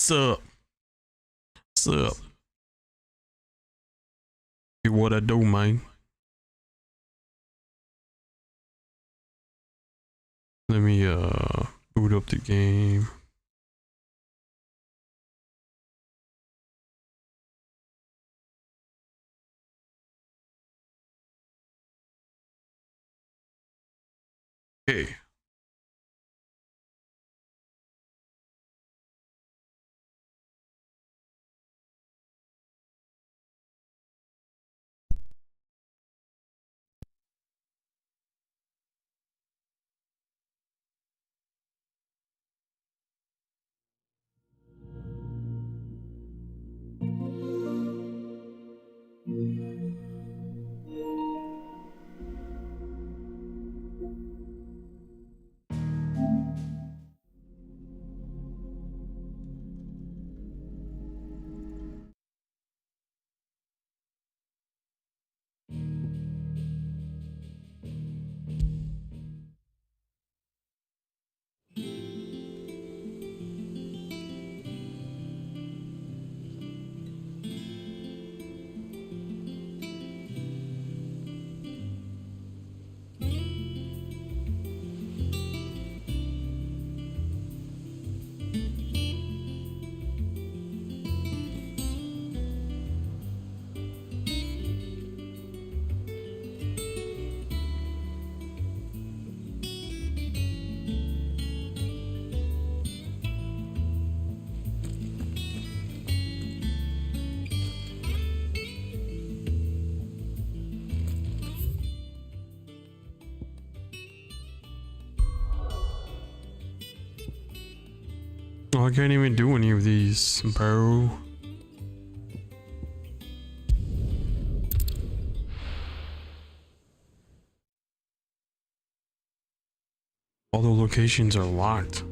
What's up? What's up? Hey, what I do, man? Let me boot up the game. Okay. Oh, I can't even do any of these, bro. All the locations are locked.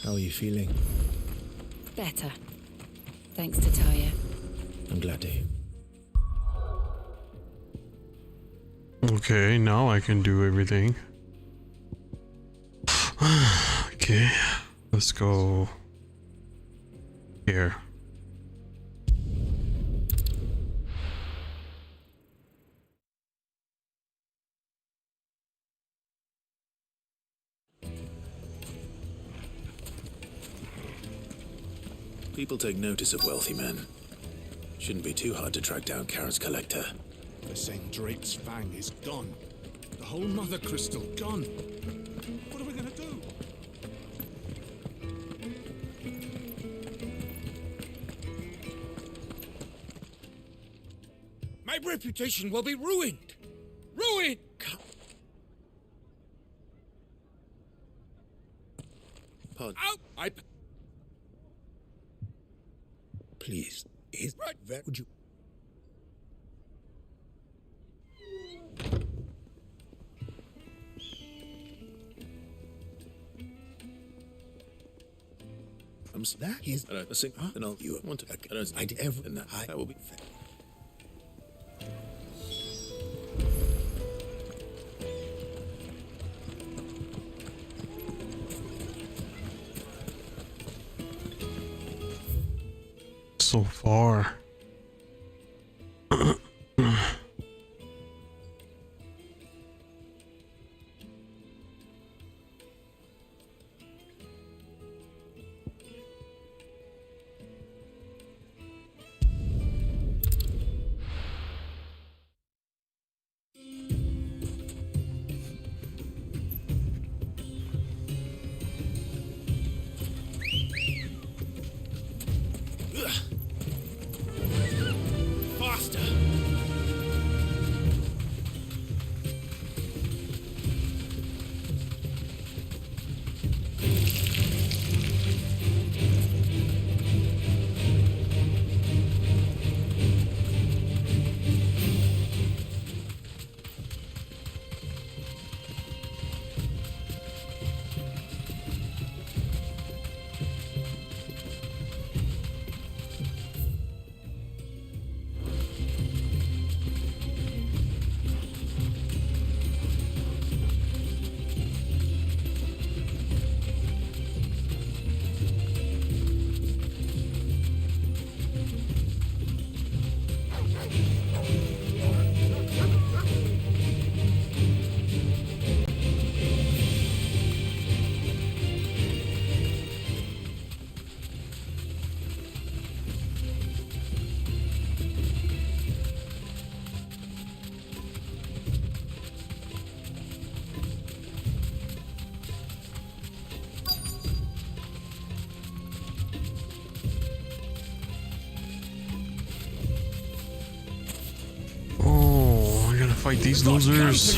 How are you feeling? Better. Thanks to Taya. I'm glad to hear. Okay, now I can do everything. Okay, let's go here. People take notice of wealthy men. Shouldn't be too hard to track down Karen's collector. They're saying Drake's fang is gone. The whole mother crystal gone. What are we gonna do? My reputation will be ruined. Ruined! Pardon. Out! Please. Is Right. that would you? That is. I don't think. Then I'll. You want to. I don't. I did ever. And that will be. So far. Faster! fight these losers.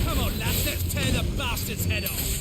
Come on, lads, let's tear the bastard's head off.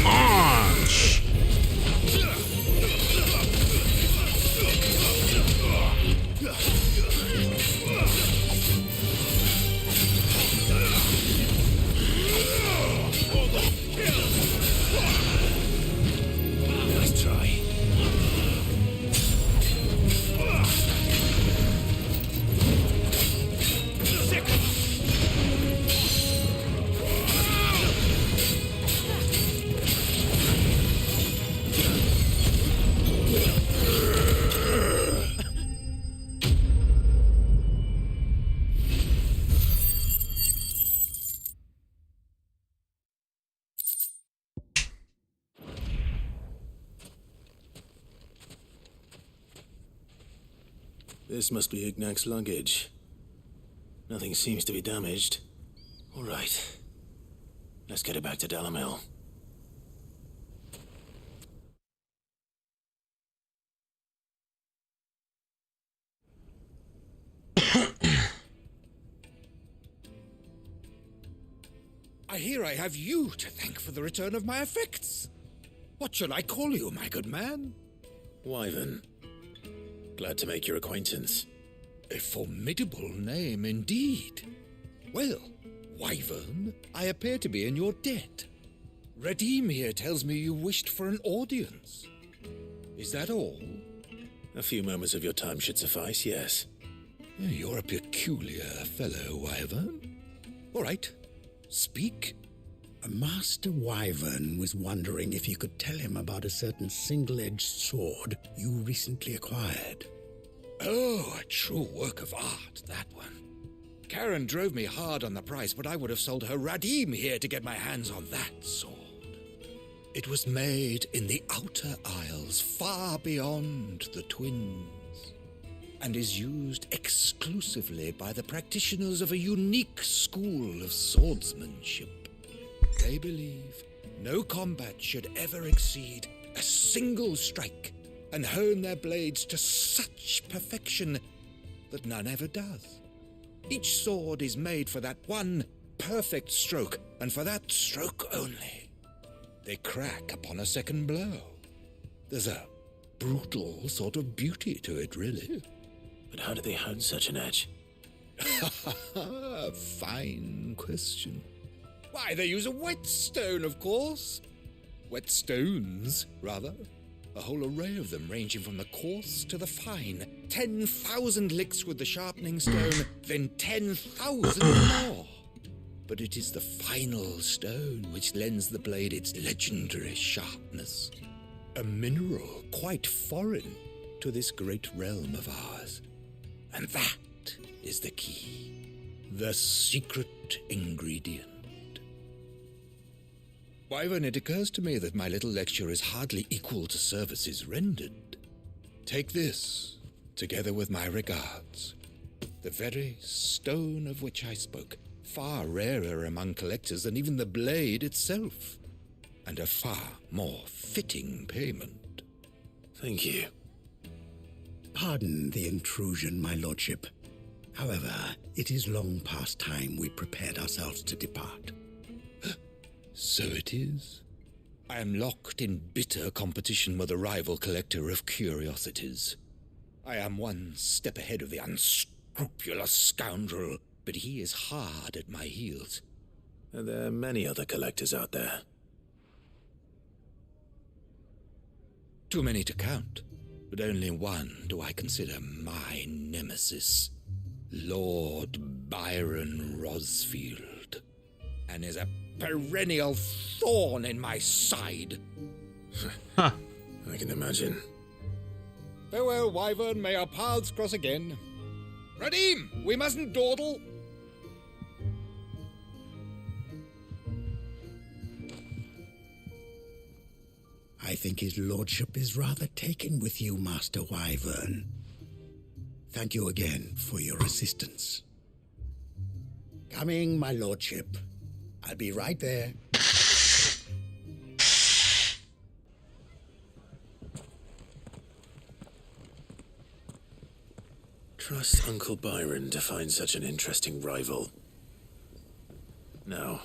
Punch! Nice try. This must be Ignac's luggage. Nothing seems to be damaged. All right. Let's get it back to Dalamil. I hear I have you to thank for the return of my effects. What shall I call you, my good man? Wyvern. Glad to make your acquaintance. A formidable name indeed. Well, Wyvern, I appear to be in your debt. Redeem here tells me you wished for an audience. Is that all? A few moments of your time should suffice, yes. You're a peculiar fellow, Wyvern. All right, speak. Master Wyvern was wondering if you could tell him about a certain single-edged sword you recently acquired. Oh, a true work of art, that one. Karen drove me hard on the price, but I would have sold her Radim here to get my hands on that sword. It was made in the Outer Isles, far beyond the Twins, and is used exclusively by the practitioners of a unique school of swordsmanship. They believe no combat should ever exceed a single strike and hone their blades to such perfection that none ever does. Each sword is made for that one perfect stroke, and for that stroke only. They crack upon a second blow. There's a brutal sort of beauty to it, really. But how do they hone such an edge? Fine question. Why, they use a whetstone, of course. Whetstones, rather. A whole array of them, ranging from the coarse to the fine. 10,000 licks with the sharpening stone, then 10,000 more. But it is the final stone which lends the blade its legendary sharpness. A mineral quite foreign to this great realm of ours. And that is the key. The secret ingredient. Wyvern, it occurs to me that my little lecture is hardly equal to services rendered. Take this, together with my regards. The very stone of which I spoke, far rarer among collectors than even the blade itself, and a far more fitting payment. Thank you. Pardon the intrusion, my lordship. However, it is long past time we prepared ourselves to depart. So it is. I am locked in bitter competition with a rival collector of curiosities. I am one step ahead of the unscrupulous scoundrel, but he is hard at my heels. Are there many other collectors out there? Too many to count, but only one do I consider my nemesis, Lord Byron Rosfield, and is a perennial thorn in my side. I can imagine. Farewell, Wyvern. May our paths cross again. Radim, we mustn't dawdle. I think his lordship is rather taken with you, Master Wyvern. Thank you again for your assistance. Coming, my lordship. I'll be right there. Trust Uncle Byron to find such an interesting rival. Now,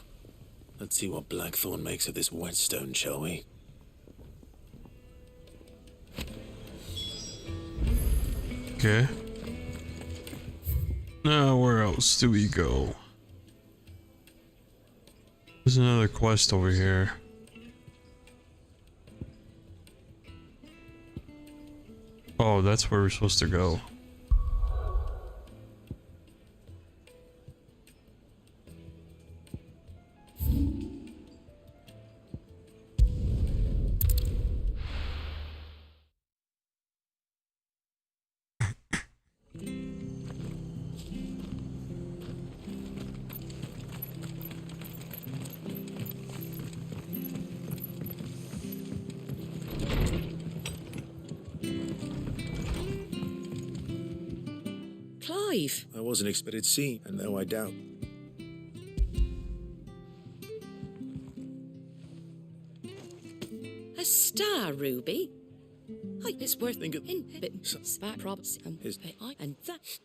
let's see what Blackthorn makes of this whetstone, shall we? Okay. Now, where else do we go? There's another quest over here. Oh, that's where we're supposed to go. Clive. I wasn't expected to see, and now I doubt. A star ruby? It's worth Think of- in spot props and that.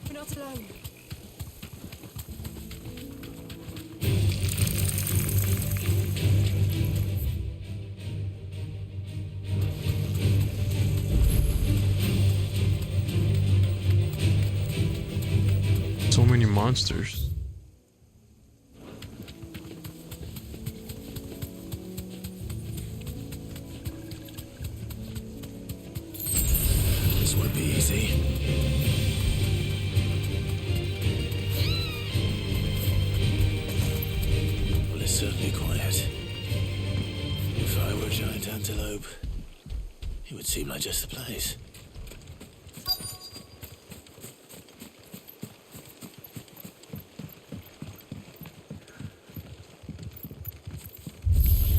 We're not alone. So many monsters. This won't be easy. Well, it's certainly quiet. If I were a giant antelope, it would seem like just the place.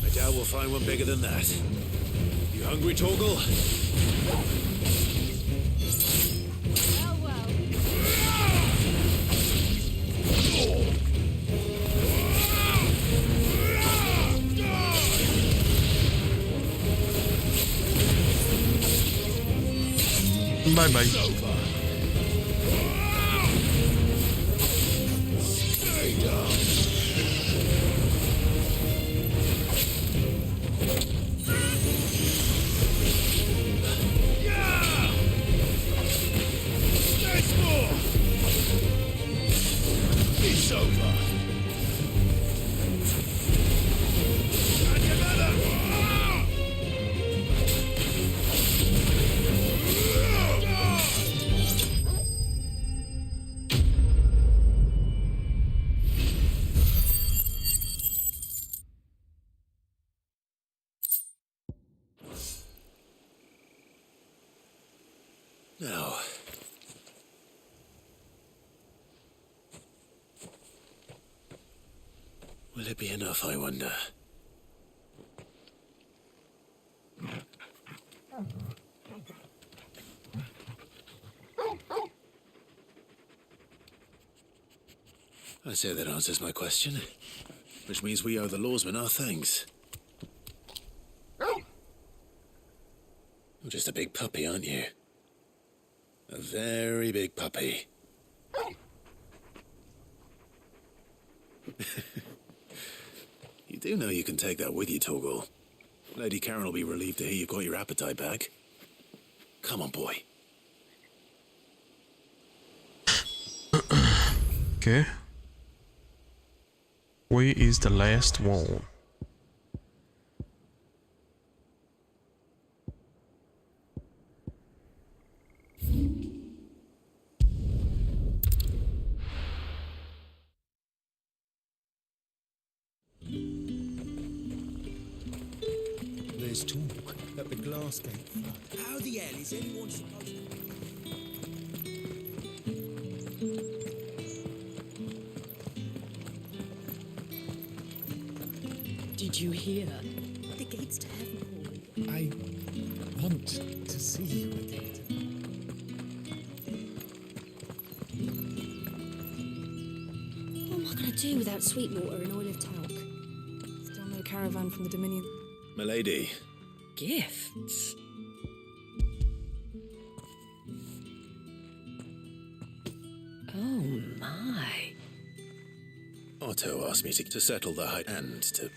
I doubt we'll find one bigger than that. You hungry, Torgal? Well, well. Bye bye. Stay down. There's more. It's over. And another. Now, will it be enough, I wonder? I say that answers my question, which means we owe the lawsmen our thanks. You're just a big puppy, aren't you? A very big puppy. You do know you can take that with you, Torgal. Lady Karen will be relieved to hear you've got your appetite back. Come on, boy. Okay. Where is the last one? There's talk that the glass gate flood. How the hell is anyone supposed to... Did you hear? The gates to heaven. I want to see you again. What am I going to do without Sweetwater and oil of talc? Still no caravan from the Dominion. Milady, Gifts? Oh my. Otto asked me to settle the height and to...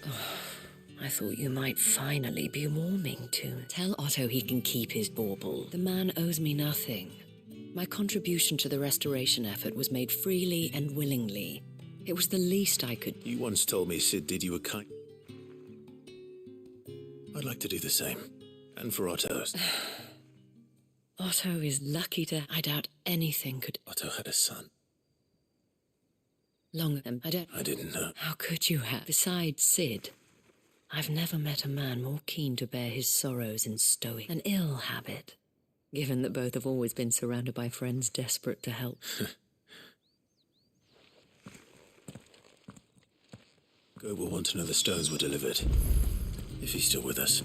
I thought you might finally be warming to. Tell Otto he can keep his bauble. The man owes me nothing. My contribution to the restoration effort was made freely and willingly. It was the least I could... You once told me Sid did you a kind... I'd like to do the same. And for Otto's. Otto is lucky to... I doubt anything could... Otto had a son. Longer than... I didn't know. How could you have? Besides Sid, I've never met a man more keen to bear his sorrows in stoic. An ill habit, given that both have always been surrounded by friends desperate to help. Go will want to know the stones were delivered. If he's still with us.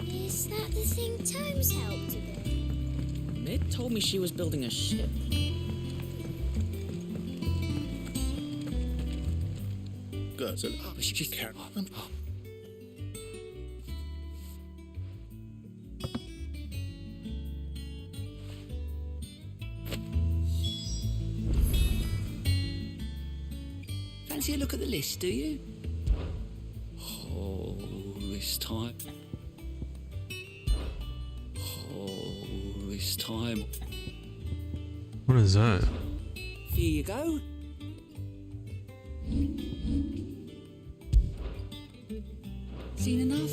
Is that the thing Tomes helped with? Mid told me she was building a ship. Good. So, she can't. Fancy a look at the list, do you? Oh, this time. Oh, this time. What is that? Here you go. Seen enough?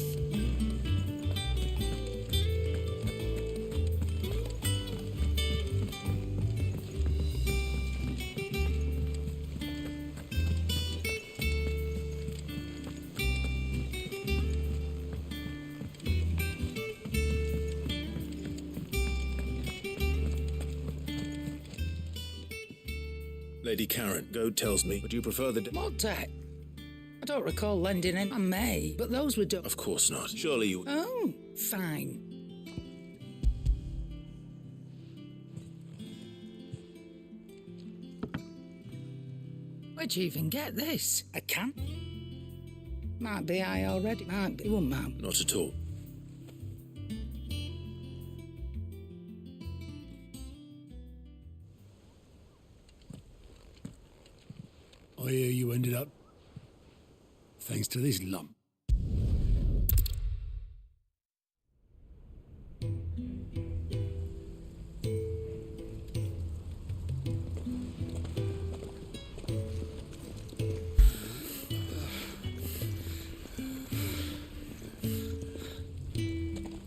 Lady Karen, Goad tells me. Would you prefer the... Mod tech. I don't recall lending in. I may, but those were done. Of course not. Surely you... Oh, fine. Where'd you even get this? A can? Might be I already. Might be. Wouldn't mind. Not at all. I hear you ended up thanks to this lump.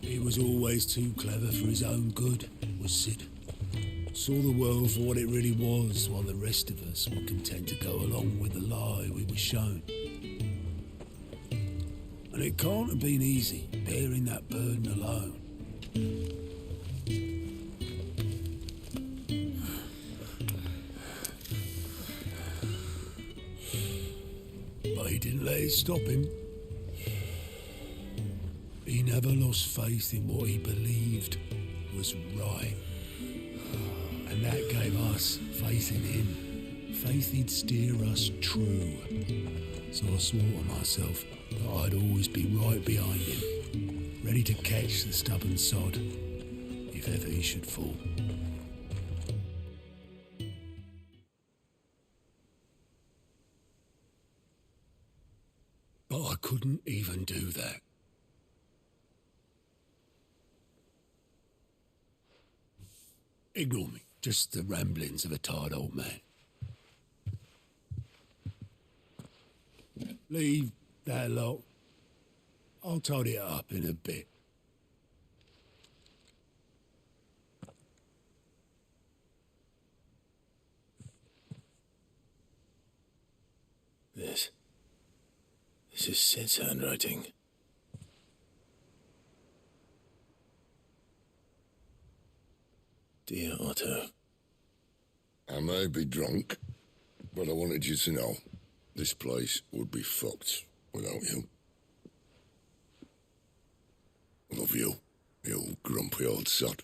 He was always too clever for his own good, was Sid. Saw the world for what it really was, while the rest of us were content to go along with the lie we were shown. And it can't have been easy, bearing that burden alone. But he didn't let it stop him. He never lost faith in what he believed was right. And that gave us faith in him. Faith he'd steer us true. So I swore to myself that I'd always be right behind him, ready to catch the stubborn sod if ever he should fall. But I couldn't even do that. Ignore me, just the ramblings of a tired old man. Leave that lot. I'll tidy it up in a bit. This is Sid's handwriting. Dear Otto. I may be drunk, but I wanted you to know this place would be fucked without you. Love you, you grumpy old sod.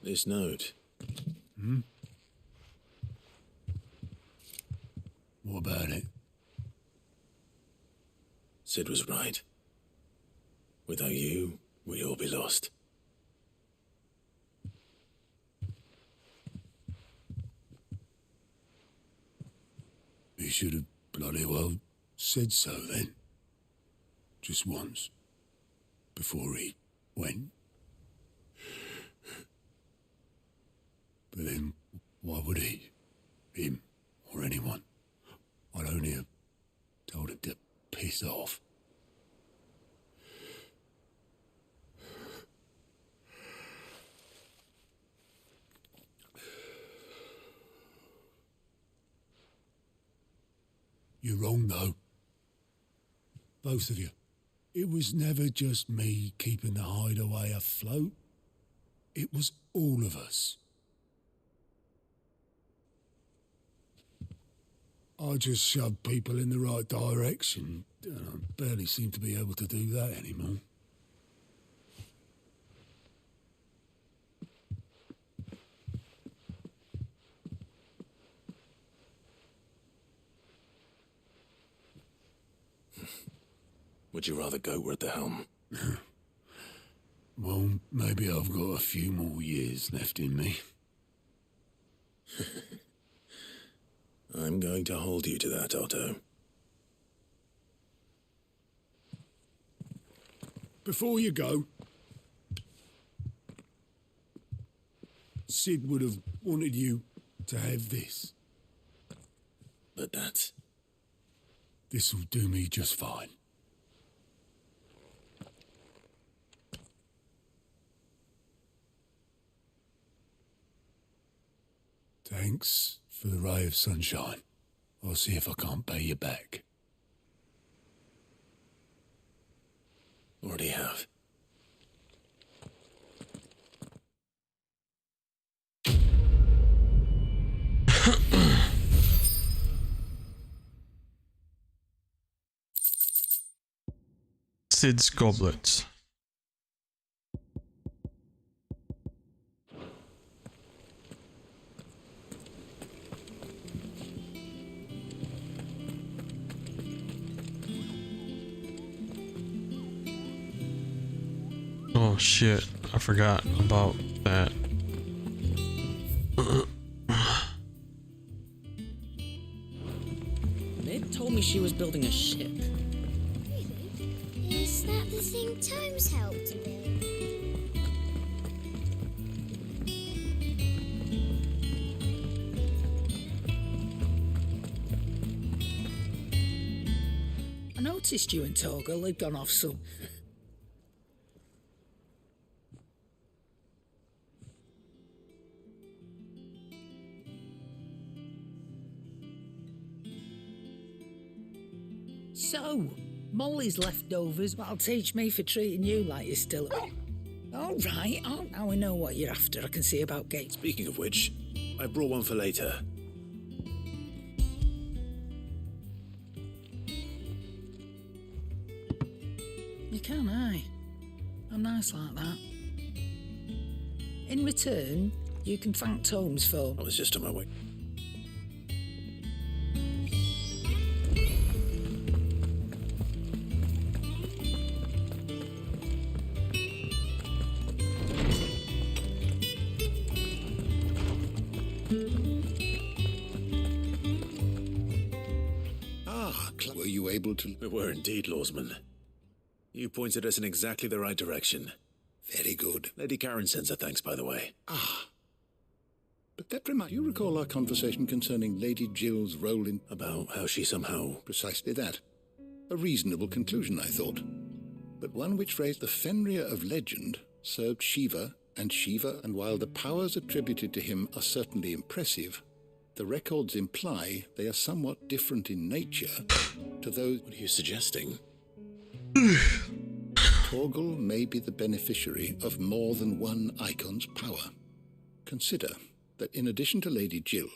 This note. What about it? Sid was right. Without you, we'd all be lost. He should have bloody well said so then. Just once. Before he went. But then, why would he? Him, or anyone? I'd only have told him to piss off. You're wrong, though. Both of you. It was never just me keeping the hideaway afloat. It was all of us. I just shoved people in the right direction, and I barely seem to be able to do that anymore. Would you rather go at the helm? Well, maybe I've got a few more years left in me. I'm going to hold you to that, Otto. Before you go, Sid would have wanted you to have this. But that's... This'll do me just fine. Thanks for the ray of sunshine. I'll see if I can't pay you back. Already have. Sid's goblets. Oh shit, I forgot about that. Ned told me she was building a ship. Really? Is that the thing Tomes helped to build? I noticed you and Torgal had gone off some... So, Molly's leftovers that'll teach me for treating you like you're still... All right, now I know what you're after. I can see about gates. Speaking of which, I brought one for later. You can, aye. I'm nice like that. In return, you can thank Tomes for... I was just on my way. Were you able to... We were indeed, Lawsman. You pointed us in exactly the right direction. Very good. Lady Karen sends her thanks, by the way. But that reminds... You recall our conversation concerning Lady Jill's role in... About how she somehow... Precisely that. A reasonable conclusion, I thought. But one which raised the Fenrir of legend served Shiva, and while the powers attributed to him are certainly impressive, the records imply they are somewhat different in nature to those... What are you suggesting? Torgal may be the beneficiary of more than one icon's power. Consider that in addition to Lady Jill,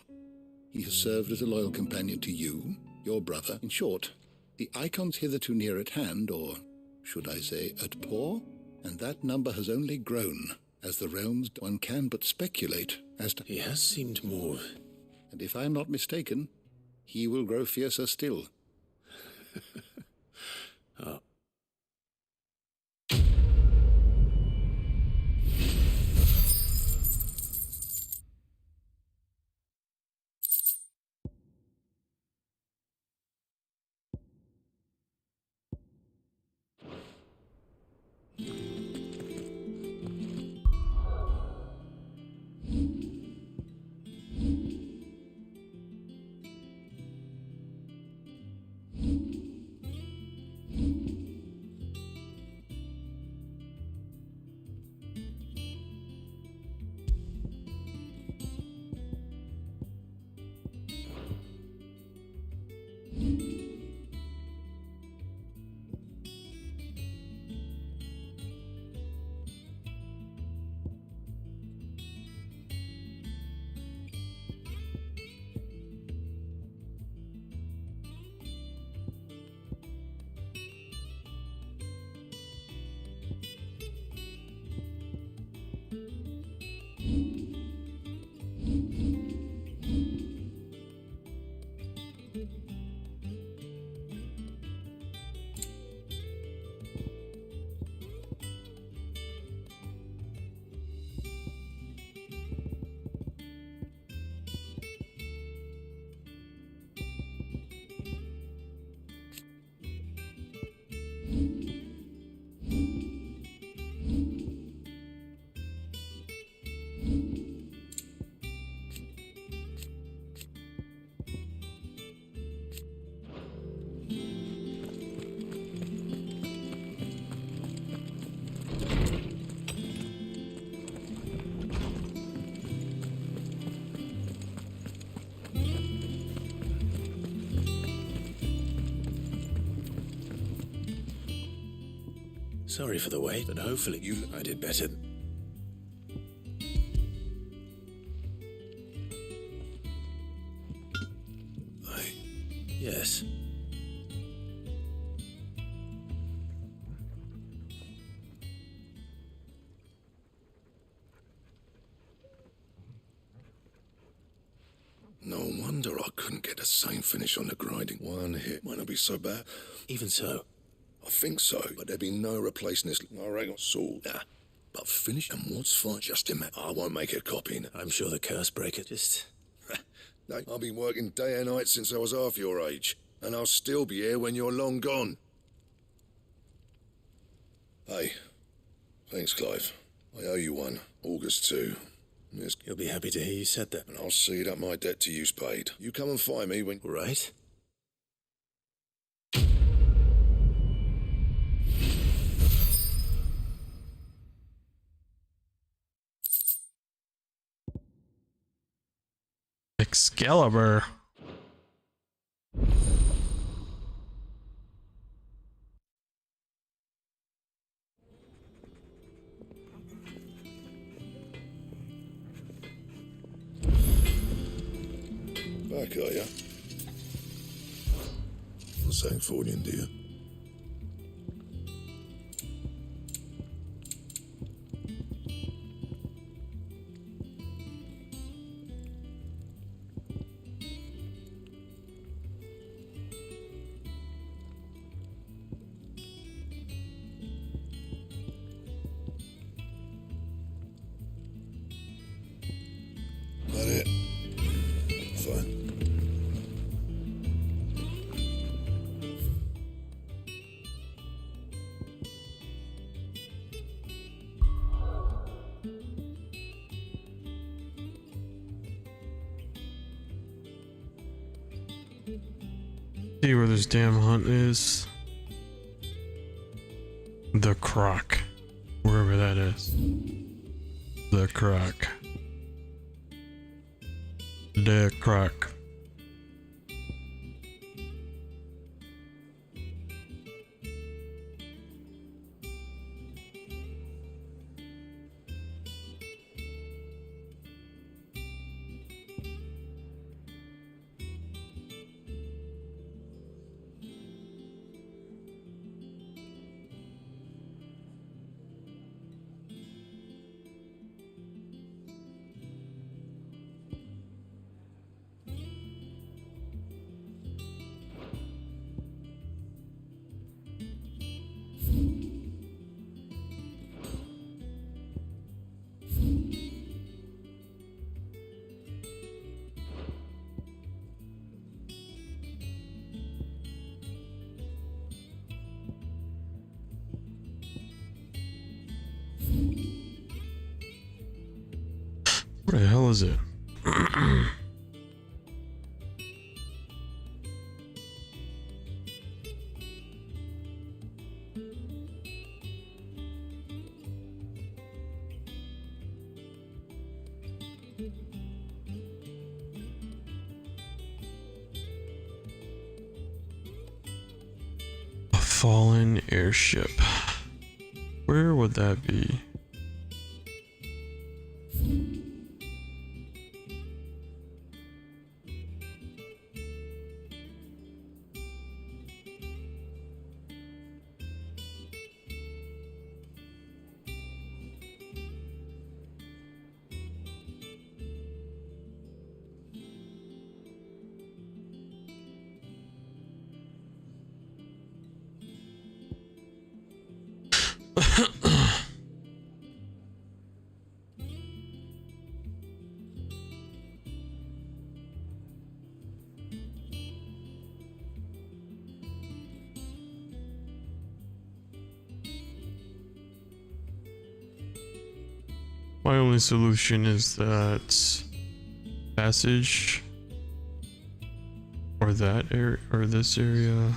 he has served as a loyal companion to you, your brother. In short, the icons hitherto near at hand, or should I say at paw, and that number has only grown as the realms... One can but speculate as to... He has seemed more... And if I am not mistaken, he will grow fiercer still. Oh. Sorry for the wait, but hopefully I did better. Yes. No wonder I couldn't get the same finish on the grinding. One hit might not be so bad. Even so. I think so, but there'd be no replacing this. I reckon sword. Nah, but finish and what's fine. Just imagine. I won't make a copy. I'm sure the curse breaker just... No, I've been working day and night since I was half your age, and I'll still be here when you're long gone. Hey, thanks, Clive. I owe you one. August 2. You'll be happy to hear you said that. And I'll see that my debt to you's paid. You come and find me when... Right. Excalibur. for Sanktfordian, do you? That it? Fine. See where this damn hunt is. The Croc. Wherever that is. The Croc. The Croc. Where the hell is it? A fallen airship. Where would that be? My only solution is that passage or that area or this area.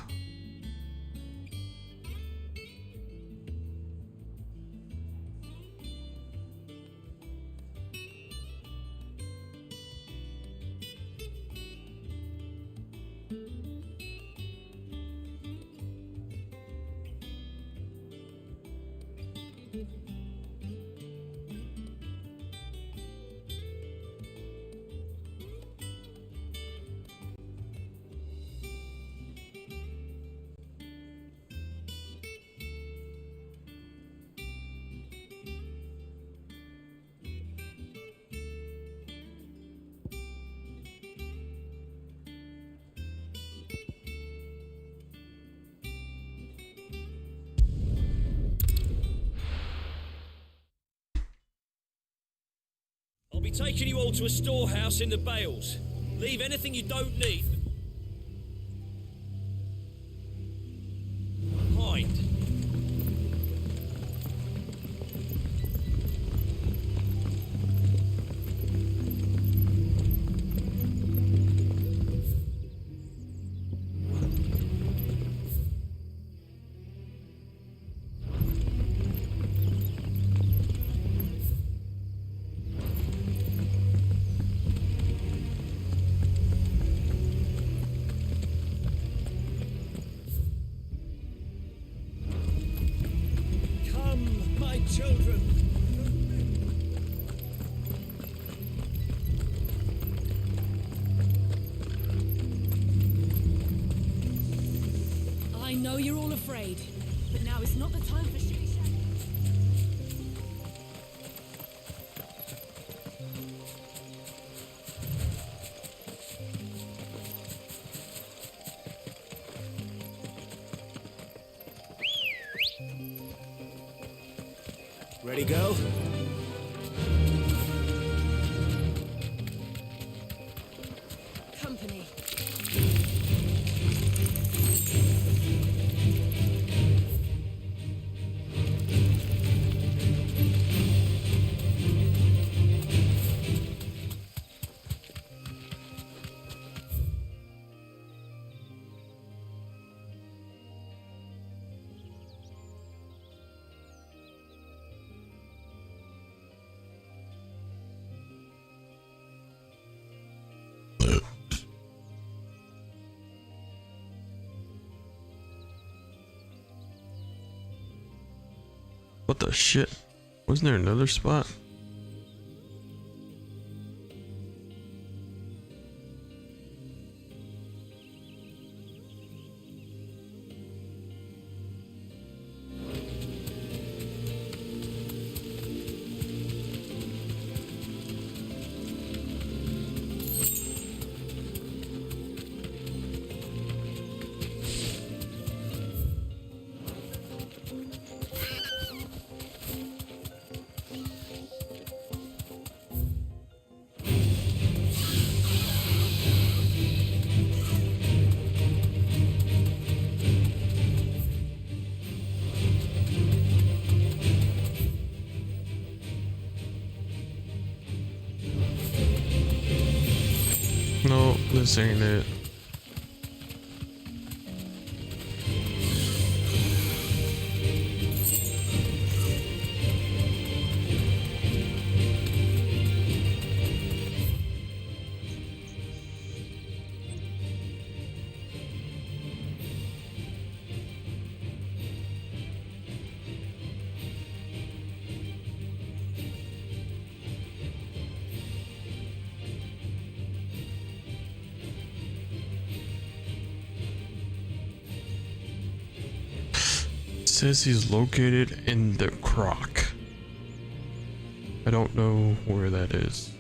I'll be taking you all to a storehouse in the Bales. Leave anything you don't need. Hide. know you're all afraid, but now is not the time for shilly-shally. Ready, go? Company. What the shit? Wasn't there another spot? No, this ain't it. Says he's located in the croc. I don't know where that is.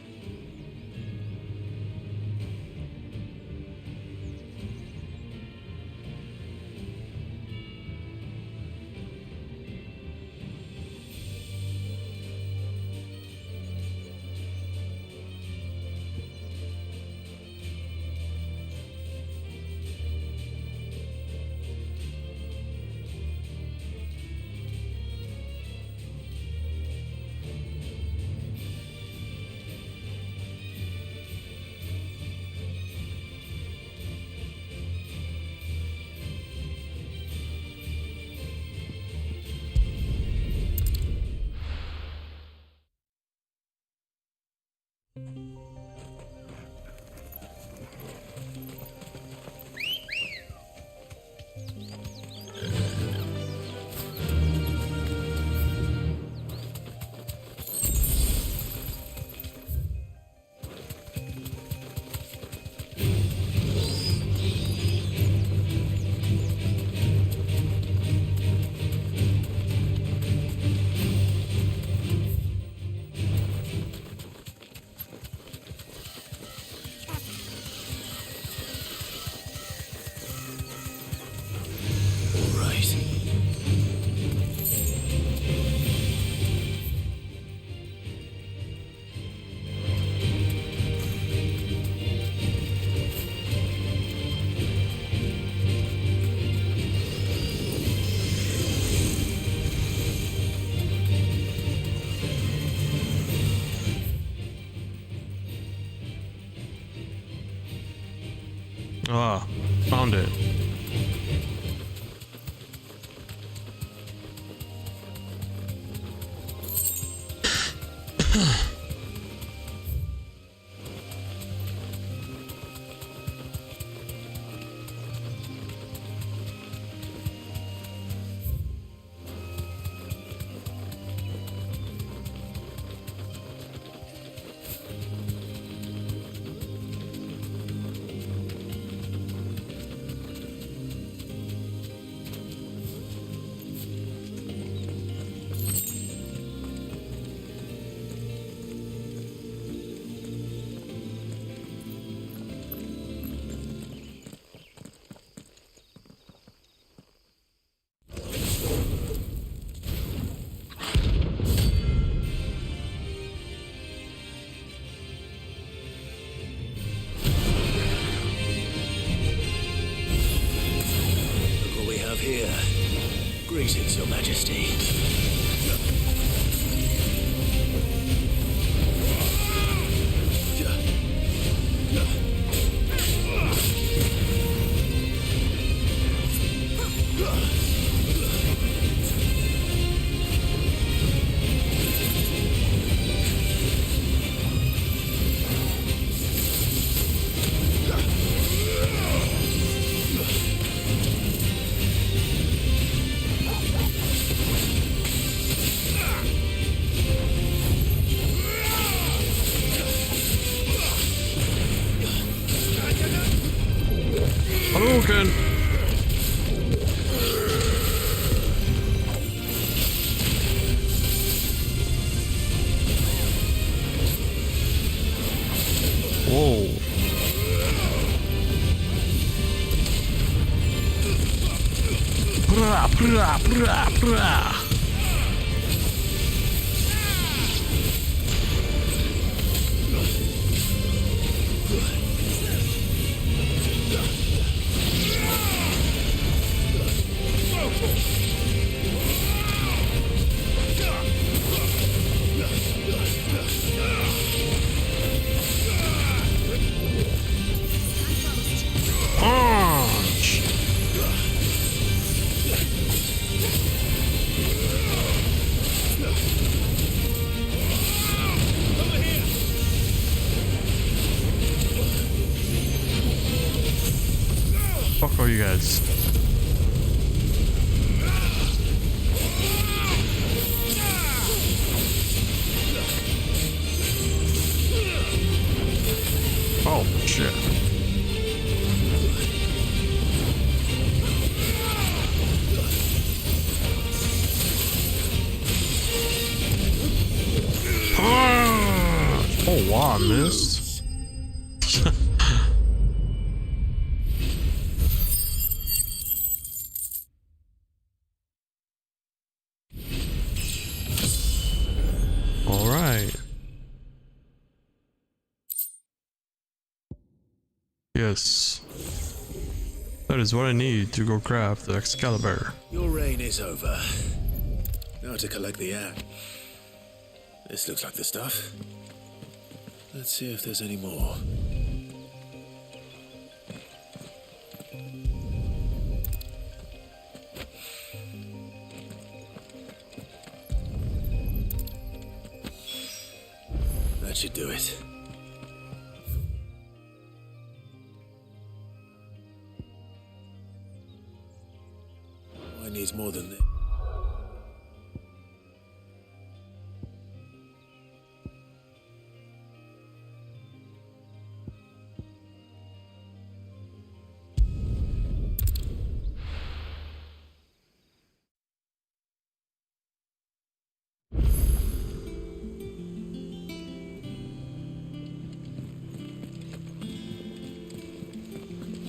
Ah, found it. Greetings, Your Majesty. Hadouken! Whoa. Brah, brah, brah, brah. Punch! Fuck all you guys. Oh, shit. Oh, wow, I missed. All right. Yes. That is what I need to go craft the Excalibur. Your reign is over. Now to collect the axe. This looks like the stuff. Let's see if there's any more. That should do it. I need more than this.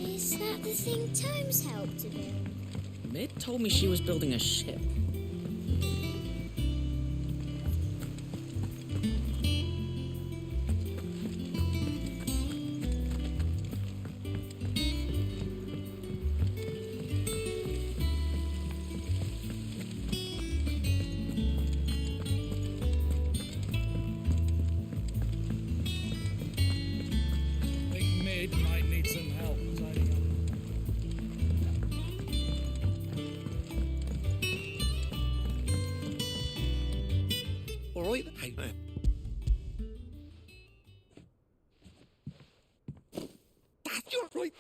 Is that the thing Tomes helped to build? Mid told me she was building a ship. Think Mid might need some help tidying up. All right. Hey. That's your right.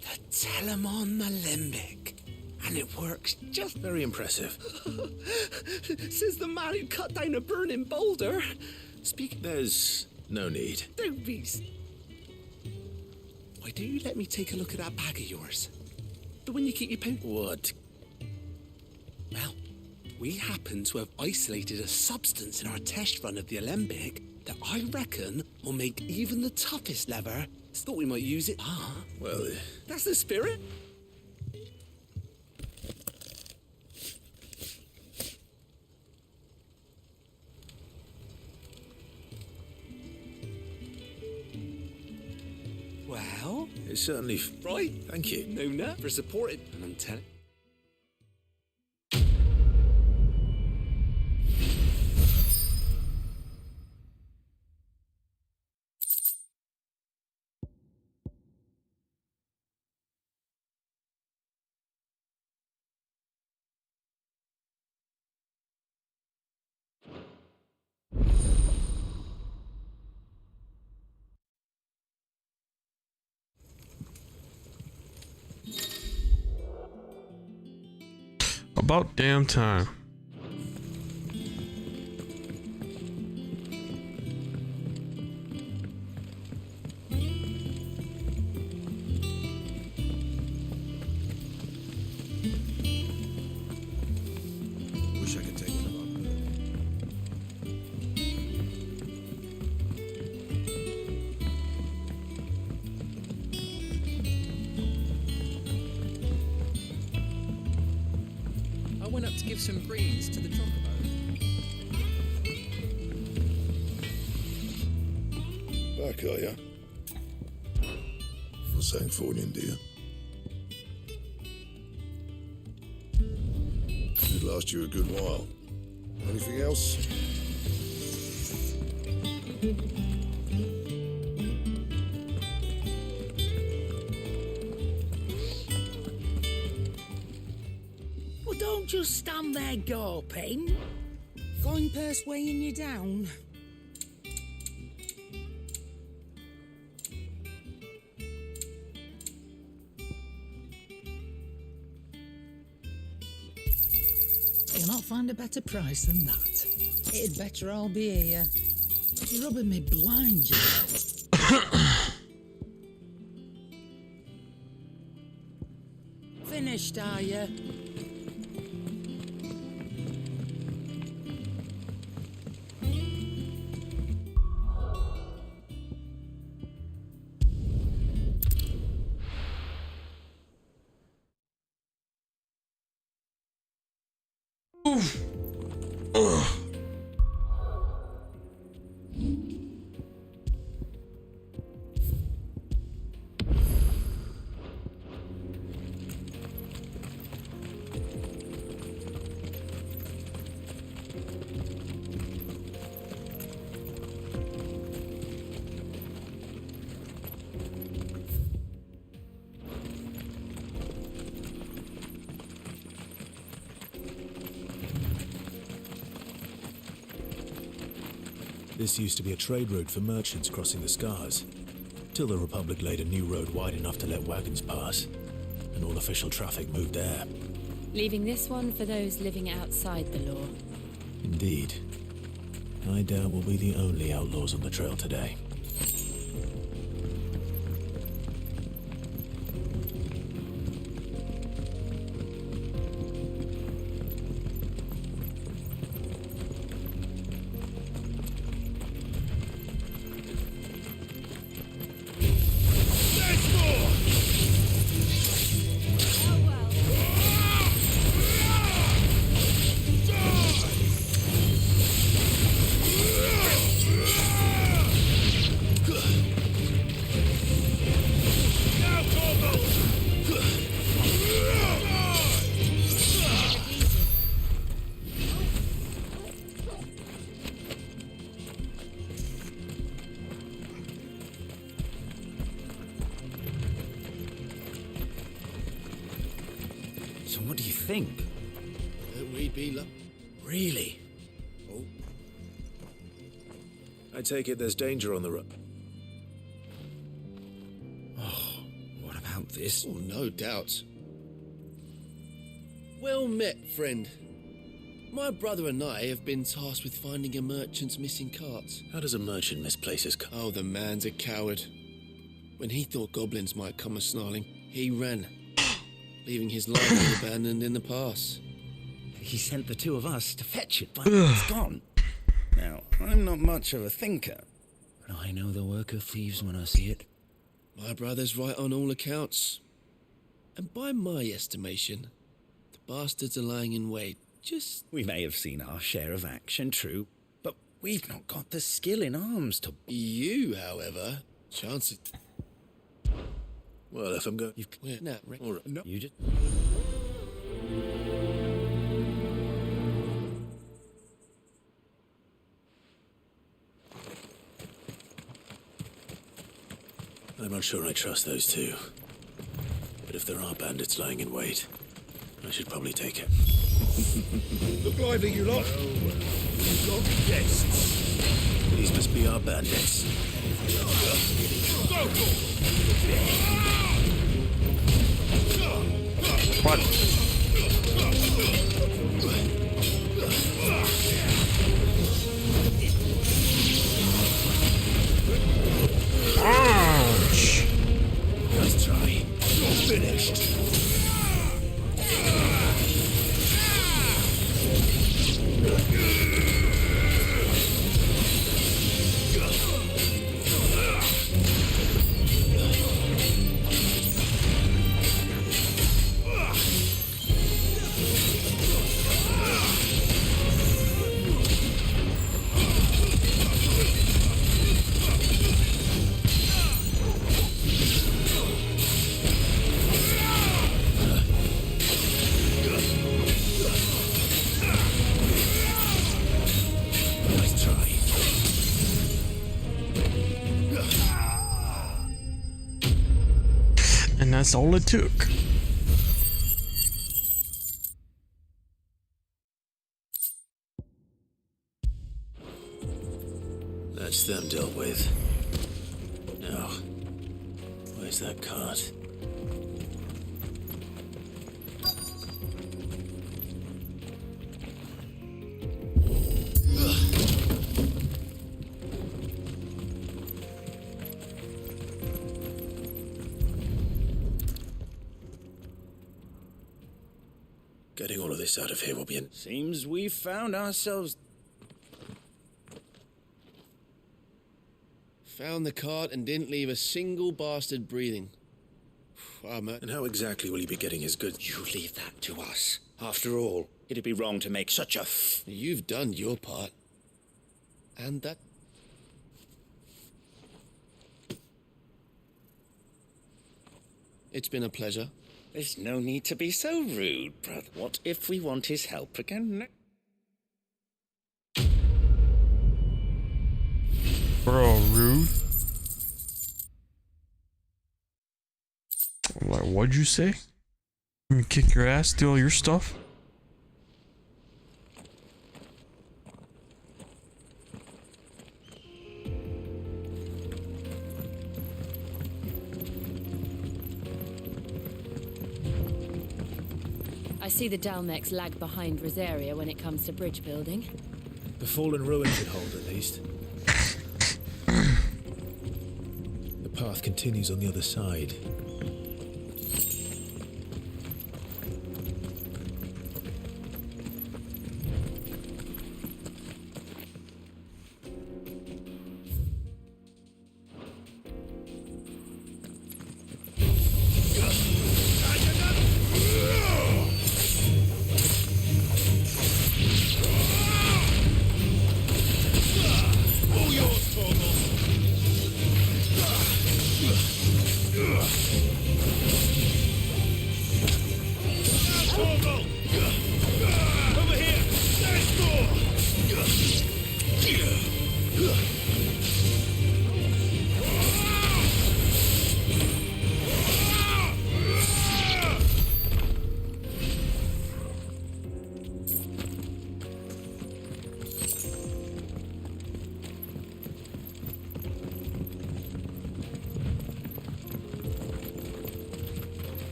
The Telemon Alembic. And it works just Very impressive. says the man who cut down a burning boulder. There's no need. Don't be. Why don't you let me take a look at that bag of yours? The one you keep your pound. What? Well, we happen to have isolated a substance in our test run of the Alembic that I reckon will make even the toughest lever. Thought we might use it. Ah, Well, that's the spirit. Well, it's certainly... right. Thank you. No nut for supporting. And I'm telling. About damn time. Wish I could take one of our I went up to give some greens to the chocobo. Back, are ya? For St. Fornian, dear. Should last you a good while. Anything else? Well, don't just stand there gawping. Fine purse weighing you down. You'll not find a better price than that. It'd better all be here. You're rubbing me blind, you know. Finished, are you? This used to be a trade route for merchants crossing the Scars, till the Republic laid a new road wide enough to let wagons pass, and all official traffic moved there. Leaving this one for those living outside the law. Indeed. I doubt we'll be the only outlaws on the trail today. So what do you think? We'd be Really? Oh. I take it there's danger on the road. Oh, what about this? Oh, no doubt. Well met, friend. My brother and I have been tasked with finding a merchant's missing cart. How does a merchant misplace his cart? Oh, the man's a coward. When he thought goblins might come a-snarling, he ran, leaving his life abandoned in the pass. He sent the two of us to fetch it, but it's gone. Now, I'm not much of a thinker, but I know the work of thieves when I see it. My brother's right on all accounts. And by my estimation, the bastards are lying in wait. We may have seen our share of action, true, but we've not got the skill in arms to... You, however, chances... Well, if I'm going... No, all right. No. You just... I'm not sure I trust those two. But if there are bandits lying in wait, I should probably take it. Look lively, you lot. We've got guests. These must be our bandits. What? Ouch! Nice try. You're finished. And that's all it took. That's them dealt with. Now, where's that cart? Getting all of this out of here will be an... Seems we've found ourselves... Found the cart and didn't leave a single bastard breathing. And how exactly will he be getting his goods? You leave that to us. After all, it'd be wrong to make such a You've done your part. And that... It's been a pleasure. There's no need to be so rude, brother. What if we want his help again? Bro, rude. I'm like, what'd you say? You gonna kick your ass, steal your stuff? I see the Dalmex lag behind Rosaria when it comes to bridge building. The fallen ruin should hold, at least. The path continues on the other side.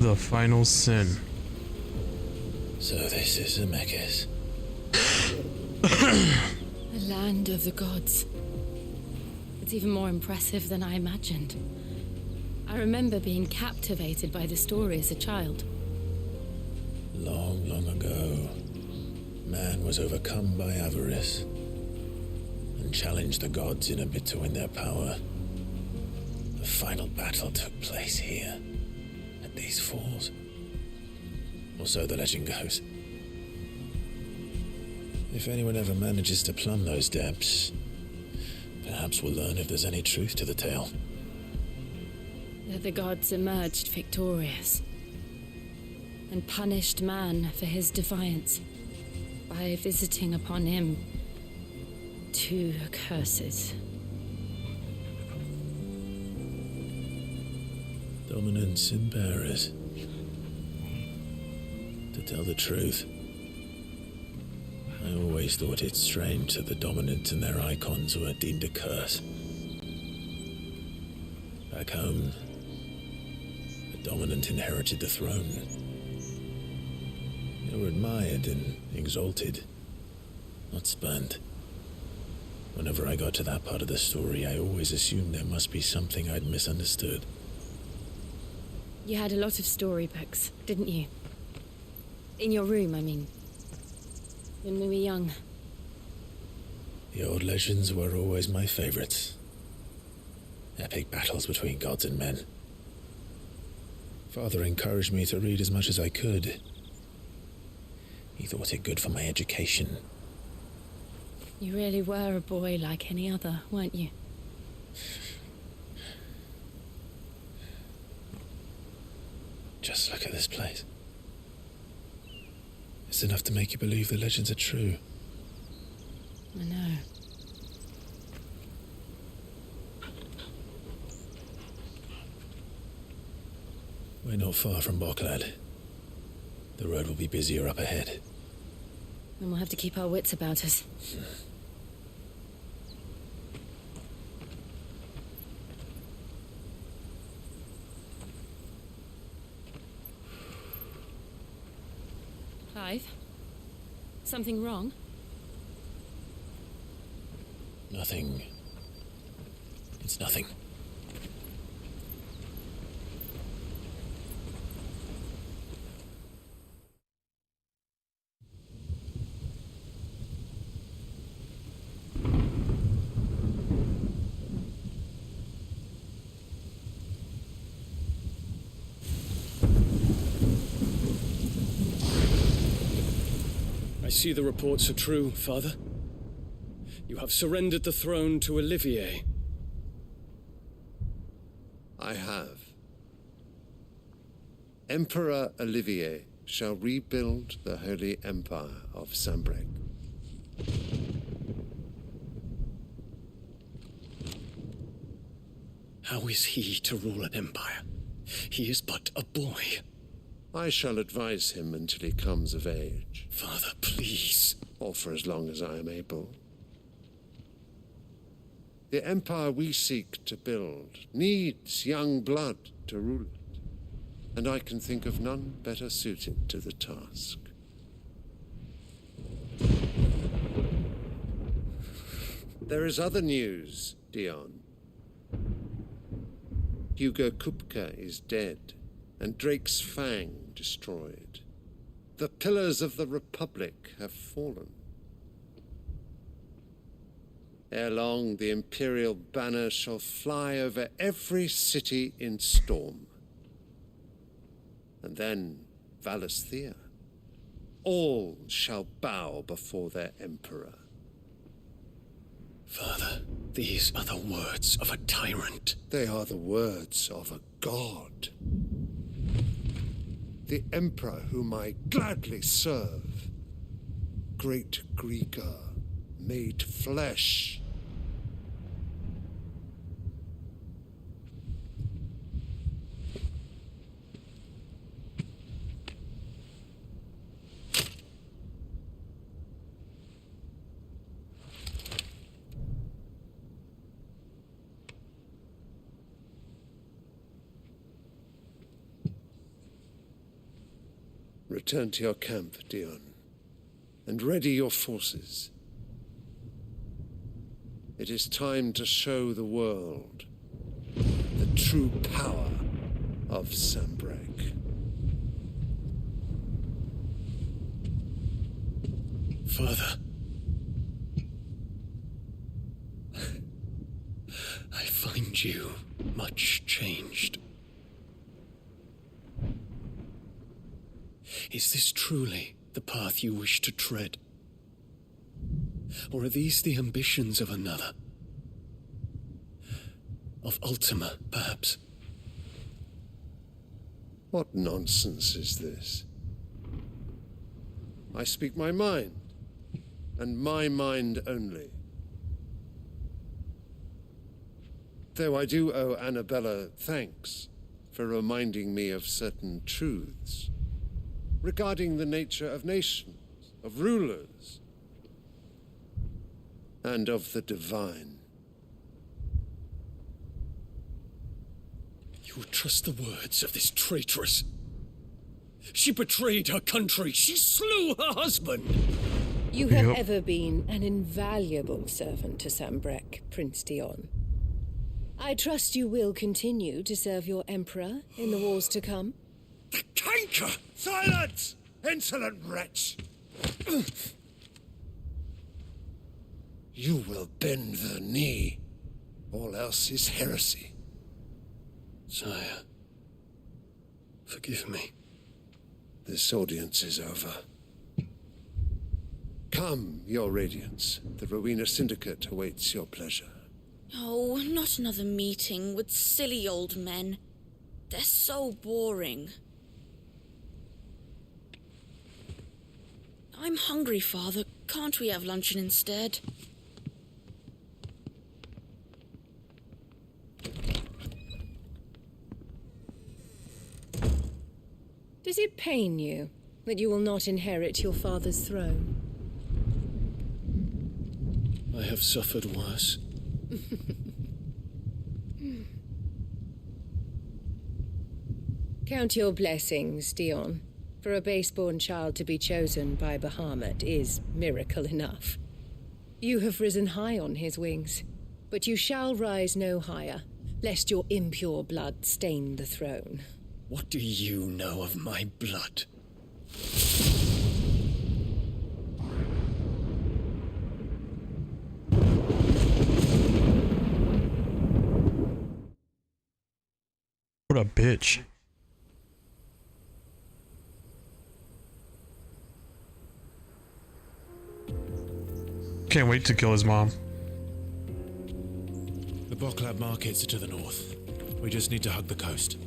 the final sin. So this is Zemeckis. The land of the gods. It's even more impressive than I imagined. I remember being captivated by the story as a child. Long, long ago, man was overcome by avarice and challenged the gods in a bid to win their power. The final battle took place here, at these falls. Or so the legend goes. If anyone ever manages to plumb those depths, perhaps we'll learn if there's any truth to the tale. That the gods emerged victorious and punished man for his defiance by visiting upon him 2 curses. Dominance and bearers. To tell the truth, I always thought it strange that the dominant and their icons were deemed a curse. Back home, the dominant inherited the throne. They were admired and exalted, not spurned. Whenever I got to that part of the story, I always assumed there must be something I'd misunderstood. You had a lot of storybooks, didn't you? In your room, I mean. When we were young. The old legends were always my favorites. Epic battles between gods and men. Father encouraged me to read as much as I could. He thought it good for my education. You really were a boy like any other, weren't you? Just look at this place. It's enough to make you believe the legends are true. I know. We're not far from Boklad. The road will be busier up ahead. Then we'll have to keep our wits about us. Clive? Something wrong? Nothing. It's nothing. I see the reports are true, Father. You have surrendered the throne to Olivier. I have. Emperor Olivier shall rebuild the Holy Empire of Sambrek. How is he to rule an empire? He is but a boy. I shall advise him until he comes of age. Father, please. Or for as long as I am able. The empire we seek to build needs young blood to rule it, and I can think of none better suited to the task. There is other news, Dion. Hugo Kupka is dead, and Drake's Fang destroyed. The pillars of the Republic have fallen. Ere long, the Imperial banner shall fly over every city in Storm. And then Valisthea. All shall bow before their Emperor. Father, these are the words of a tyrant. They are the words of a god. The Emperor whom I gladly serve. Great Greeker, made flesh. Return to your camp, Dion, and ready your forces. It is time to show the world the true power of Sanbreque. Father, I find you much changed. Is this truly the path you wish to tread? Or are these the ambitions of another? Of Ultima, perhaps? What nonsense is this? I speak my mind, and my mind only. Though I do owe Annabella thanks for reminding me of certain truths regarding the nature of nations, of rulers, and of the divine. You would trust the words of this traitress? She betrayed her country. She slew her husband. You have ever been an invaluable servant to Sanbreque, Prince Dion. I trust you will continue to serve your emperor in the wars to come. The canker! Silence! Insolent wretch! You will bend the knee. All else is heresy. Sire, forgive me. This audience is over. Come, your radiance. The Rowena Syndicate awaits your pleasure. Oh, not another meeting with silly old men. They're so boring. I'm hungry, Father. Can't we have luncheon instead? Does it pain you that you will not inherit your father's throne? I have suffered worse. Count your blessings, Dion. For a base-born child to be chosen by Bahamut is miracle enough. You have risen high on his wings, but you shall rise no higher, lest your impure blood stain the throne. What do you know of my blood? What a bitch. Can't wait to kill his mom. The Boklab markets are to the north. We just need to hug the coast.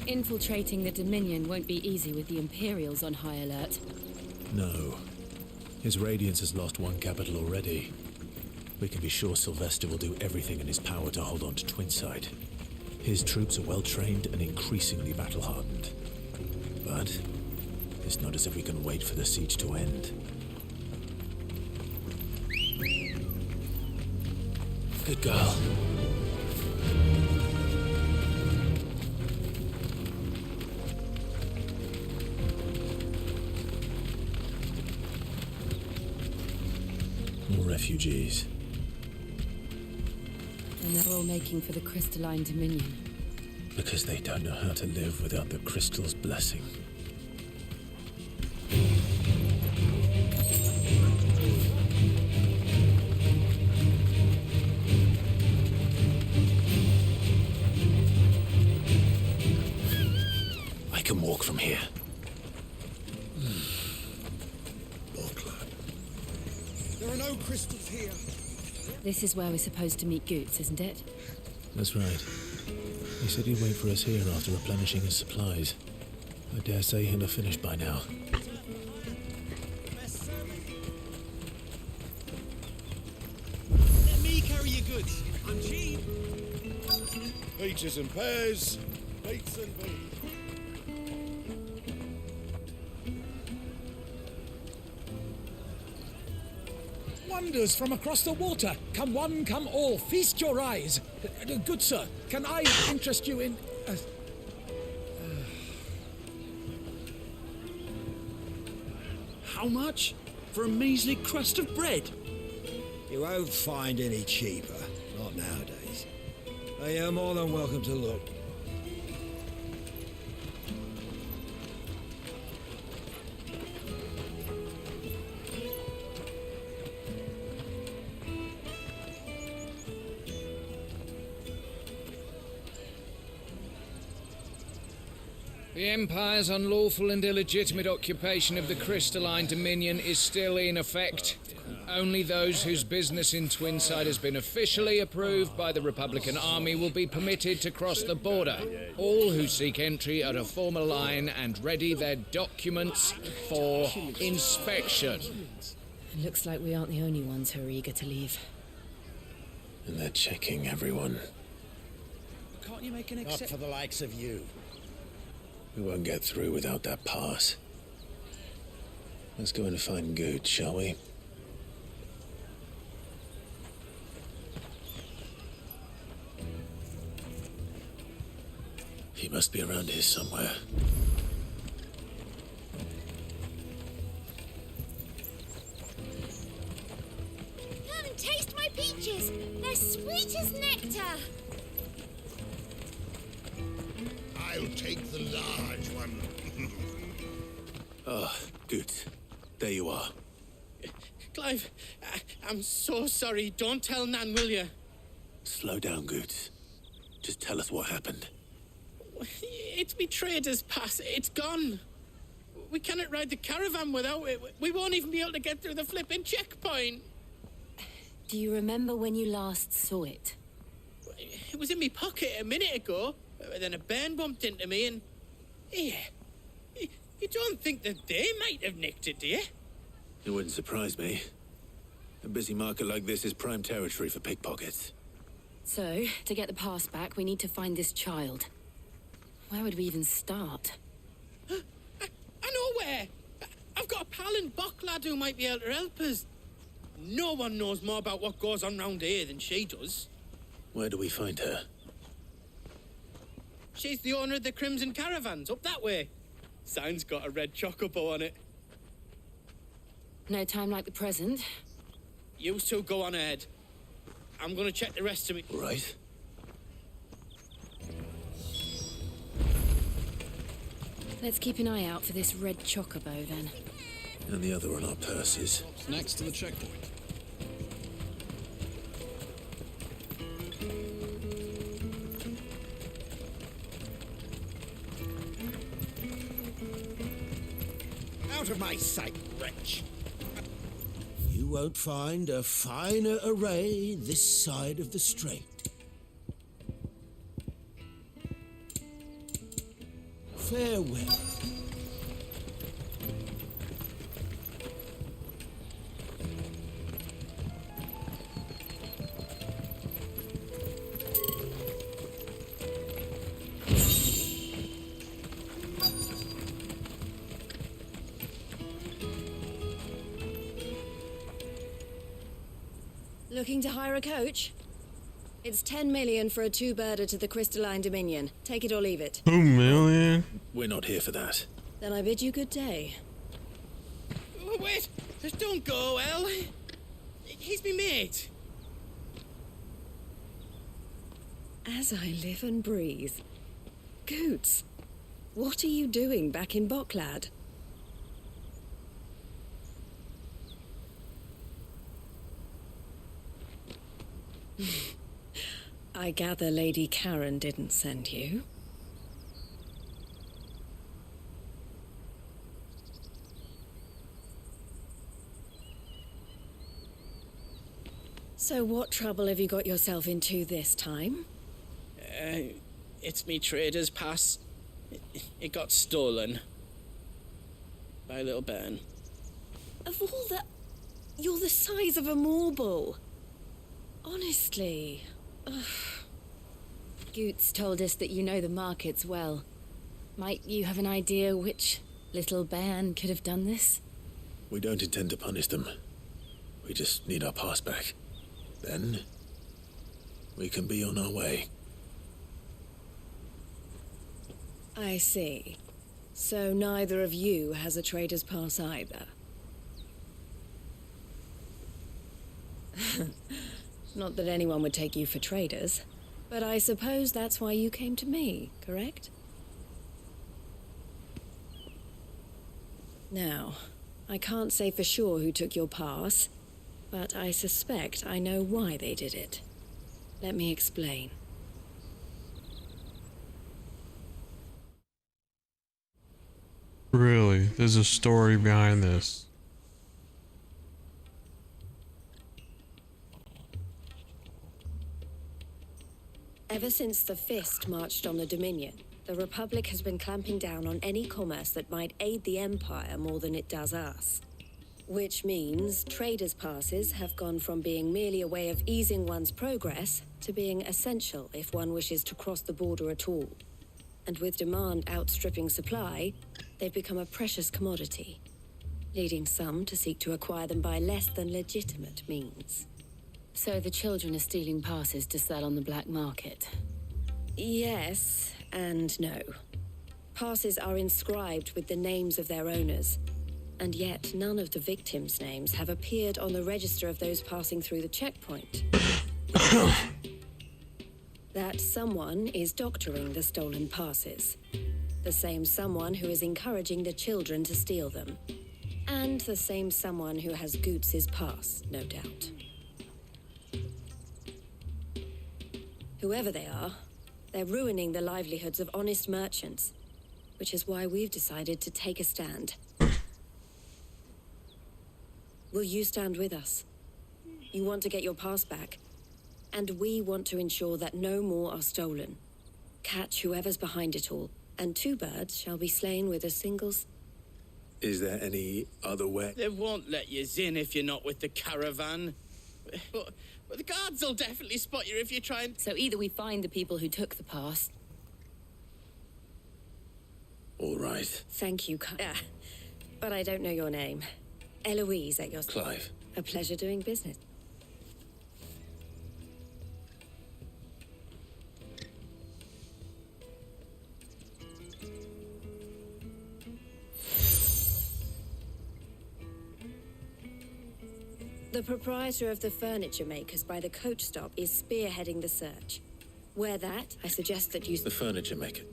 Infiltrating the Dominion won't be easy with the Imperials on high alert. No. His Radiance has lost one capital already. We can be sure Sylvester will do everything in his power to hold on to Twinside. His troops are well trained and increasingly battle-hardened. But it's not as if we can wait for the siege to end. Good girl. More refugees. And they're all making for the Crystalline Dominion. Because they don't know how to live without the crystal's blessing. I can walk from here. There are no crystals here. This is where we're supposed to meet Goots, isn't it? That's right. He said he'd wait for us here after replenishing his supplies. I dare say he'll have finished by now. Let me carry your goods. I'm cheap. Peaches and pears, beets and beans. wonders from across the water. Come one, come all, feast your eyes. Good sir, can I interest you in... How much? For a measly crust of bread? You won't find any cheaper. Not nowadays. But you're more than welcome to look. The Empire's unlawful and illegitimate occupation of the crystalline dominion is still in effect. Only those whose business in Twinside has been officially approved by the Republican Army will be permitted to cross the border. All who seek entry are to form a line and ready their documents for inspection. It looks like we aren't the only ones who are eager to leave. And they're checking everyone. Can't you make an Not for the likes of you. We won't get through without that pass. Let's go in and find Good, shall we? He must be around here somewhere. Come and taste my peaches. They're sweet as nectar. I'll take the large one. Ah, Good. There you are. Clive, I'm so sorry. Don't tell Nan, will you? Slow down, Good. Just tell us what happened. It's me trader's pass. It's gone. We cannot ride the caravan without it. We won't even be able to get through the flipping checkpoint. Do you remember when you last saw it? It was in my pocket a minute ago. Then a bairn bumped into me and... Yeah. You don't think that they might have nicked it, do you? It wouldn't surprise me. A busy market like this is prime territory for pickpockets. So, to get the pass back, we need to find this child. Where would we even start? I know where! I've got a pal in Bock lad who might be able to help us. No one knows more about what goes on round here than she does. Where do we find her? She's the owner of the Crimson Caravans, up that way. Sign's got a red chocobo on it. No time like the present. You two go on ahead. I'm gonna check the rest of me. Right. Let's keep an eye out for this red chocobo, then. And the other on our purses. Next to the checkpoint. Out of my sight, wretch. You won't find a finer array this side of the strait. Farewell. Looking to hire a coach? It's 10 million for a two-birder to the Crystalline Dominion. Take it or leave it. 2 million? We're not here for that. Then I bid you good day. Wait! Don't go, El. He's me mate. As I live and breathe. Goots, what are you doing back in Bocklad? I gather Lady Karen didn't send you. So what trouble have you got yourself into this time? It's me trader's pass. It got stolen. By a little bairn. Of all the... You're the size of a marble. Honestly. Ugh. Goots told us that you know the markets well. Might you have an idea which little bairn could have done this? We don't intend to punish them. We just need our pass back. Then, we can be on our way. I see. So neither of you has a trader's pass either. Not that anyone would take you for traders, but I suppose that's why you came to me, correct? Now, I can't say for sure who took your pass, but I suspect I know why they did it. Let me explain. Really? There's a story behind this. Ever since the Fist marched on the Dominion, the Republic has been clamping down on any commerce that might aid the Empire more than it does us. Which means traders' passes have gone from being merely a way of easing one's progress to being essential if one wishes to cross the border at all. And with demand outstripping supply, they've become a precious commodity, leading some to seek to acquire them by less than legitimate means. So the children are stealing passes to sell on the black market? Yes and no. Passes are inscribed with the names of their owners, and yet none of the victims' names have appeared on the register of those passing through the checkpoint. That someone is doctoring the stolen passes. The same someone who is encouraging the children to steal them. And the same someone who has Goots's pass, no doubt. Whoever they are, they're ruining the livelihoods of honest merchants, which is why we've decided to take a stand. Will you stand with us? You want to get your pass back, and we want to ensure that no more are stolen. Catch whoever's behind it all, and 2 birds shall be slain with a single... Is there any other way? They won't let you in if you're not with the caravan. But the guards will definitely spot you if you try and... So either we find the people who took the pass... All right. Thank you, but I don't know your name. Eloise at your... Clive. A pleasure doing business. The proprietor of the furniture makers by the coach stop is spearheading the search. Where that, I suggest that you... The furniture maker.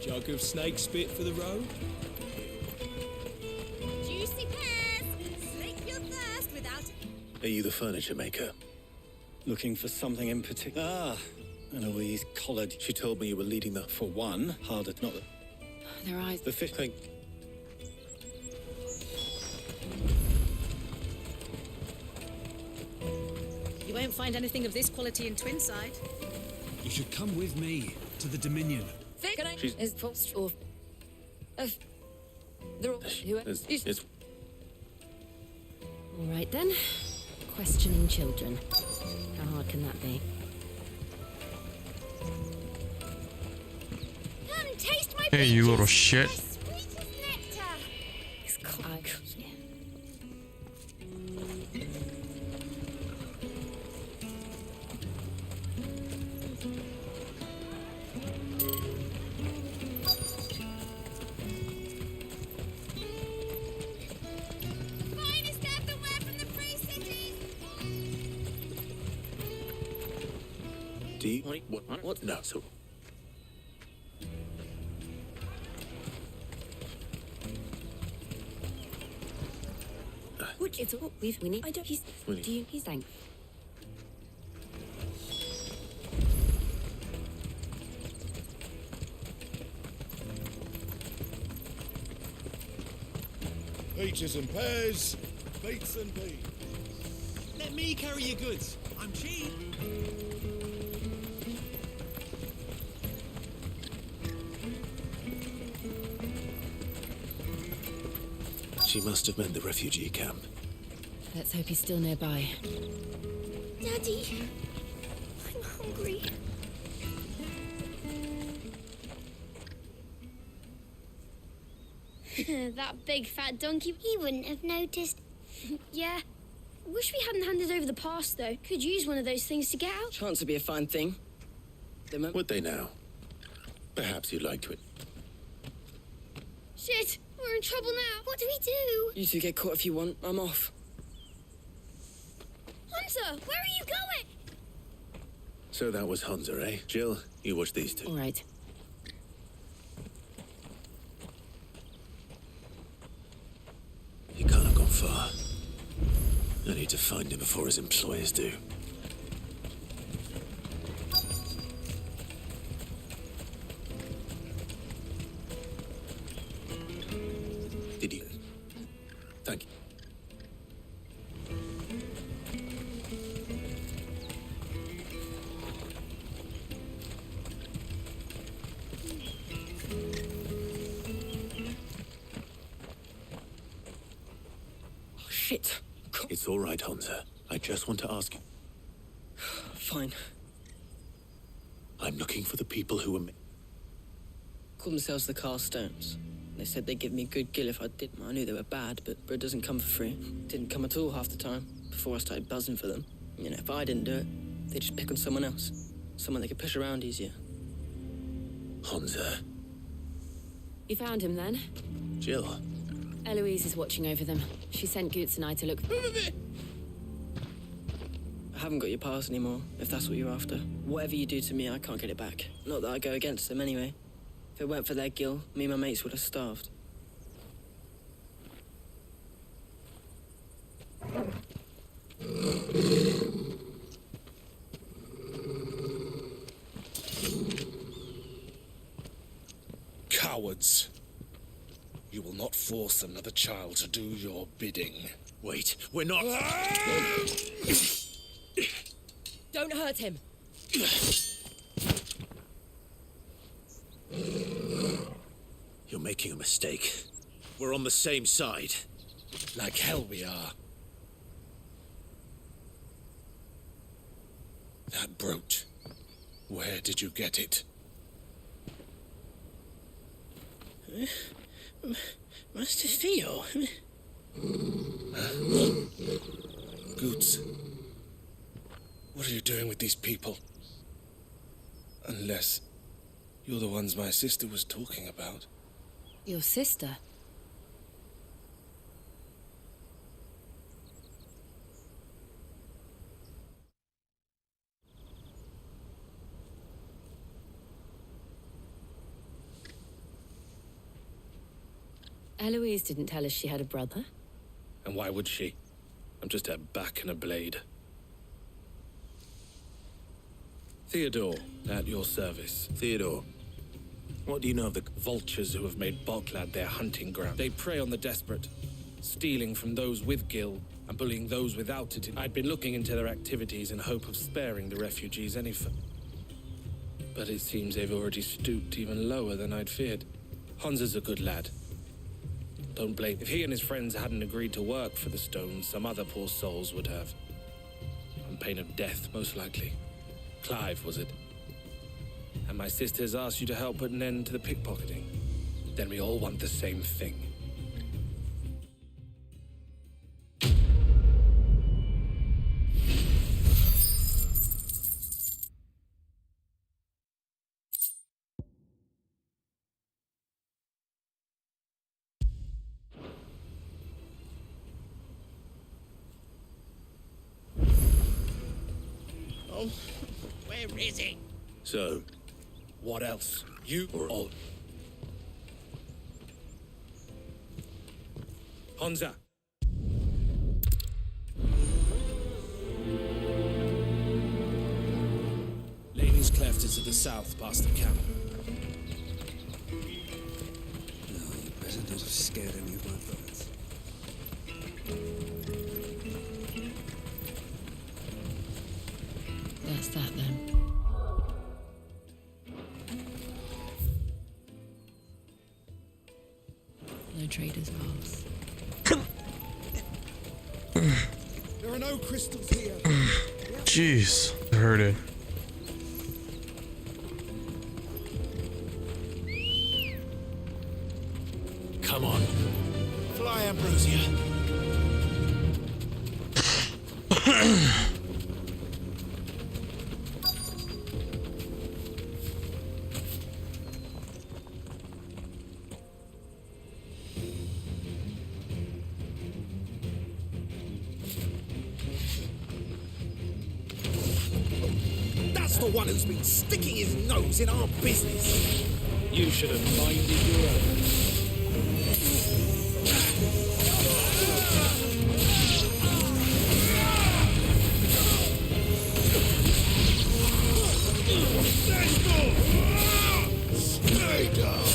Jug of snake spit for the road? Juicy pears! Slake your thirst without... Are you the furniture maker? Looking for something in particular? Ah, Eloise collared. She told me you were leading the... For one, harder not the... Their eyes... The fish thing. You won't find anything of this quality in Twinside. You should come with me to the Dominion. She's... is false or... they're all... It's... All right then. Questioning children. How hard can that be? Come and taste my Hey, you little shit. sweet as nectar. It's Clive. Finest earthenware from the free cities. Do you... What? No, so... Which it's all we need. I don't... He's... Winnie. Do you... He's... Thank... Peaches and pears, beets and beans. Let me carry your goods. I'm cheap. She must have meant the refugee camp. Let's hope he's still nearby. Daddy, I'm hungry. That big fat donkey, he wouldn't have noticed. Yeah. Wish we hadn't handed over the pass, though. Could use one of those things to get out. Chance would be a fine thing. Would they now? Perhaps you'd like to it. Shit, we're in trouble now. What do we do? You two get caught if you want. I'm off. Hunter, where are you going? So that was Hunter, eh? Jill, you watch these two. All right. He can't have gone far. I need to find him before his employers do. Did you? Thank you. Oh, shit. It's all right, Hunter. I just want to ask you. Fine. I'm looking for the people who were... Call themselves the Carstones. They said they'd give me a good gill if I did. I knew they were bad, but bread doesn't come for free. Didn't come at all half the time, before I started buzzing for them. You know, if I didn't do it, they'd just pick on someone else. Someone they could push around easier. Hunter. You found him then? Jill. Eloise is watching over them. She sent Goots and I to look... I haven't got your pass anymore, if that's what you're after. Whatever you do to me, I can't get it back. Not that I go against them anyway. If it weren't for their gill, me and my mates would have starved. Cowards. You will not force another child to do your bidding. Wait, we're not... Don't hurt him. You're making a mistake. We're on the same side. Like hell we are. That brooch. Where did you get it? Master Theo. Goots. What are you doing with these people? Unless you're the ones my sister was talking about. Your sister? Eloise didn't tell us she had a brother. And why would she? I'm just her back and a blade. Theodore, at your service. Theodore, what do you know of the... Vultures who have made Boklad their hunting ground. They prey on the desperate, stealing from those with gil and bullying those without it. I'd been looking into their activities in hope of sparing the refugees any but it seems they've already stooped even lower than I'd feared. Hansa's a good lad. Don't blame. If he and his friends hadn't agreed to work for the stones, some other poor souls would have. On pain of death, most likely. Clive, was it? And my sisters asked you to help put an end to the pickpocketing. Then we all want the same thing. Oh, where is he? So, what else? You or all? Hansa. Laney's Cleft is to the south, past the camp. No, you better not have scared any of my birds. That's that then. No trader's pass. There are no crystals here. Jeez, I heard it. Come on. Fly, Ambrosia. That's the one who's been sticking his nose in our business. You should have minded your own. Stay down.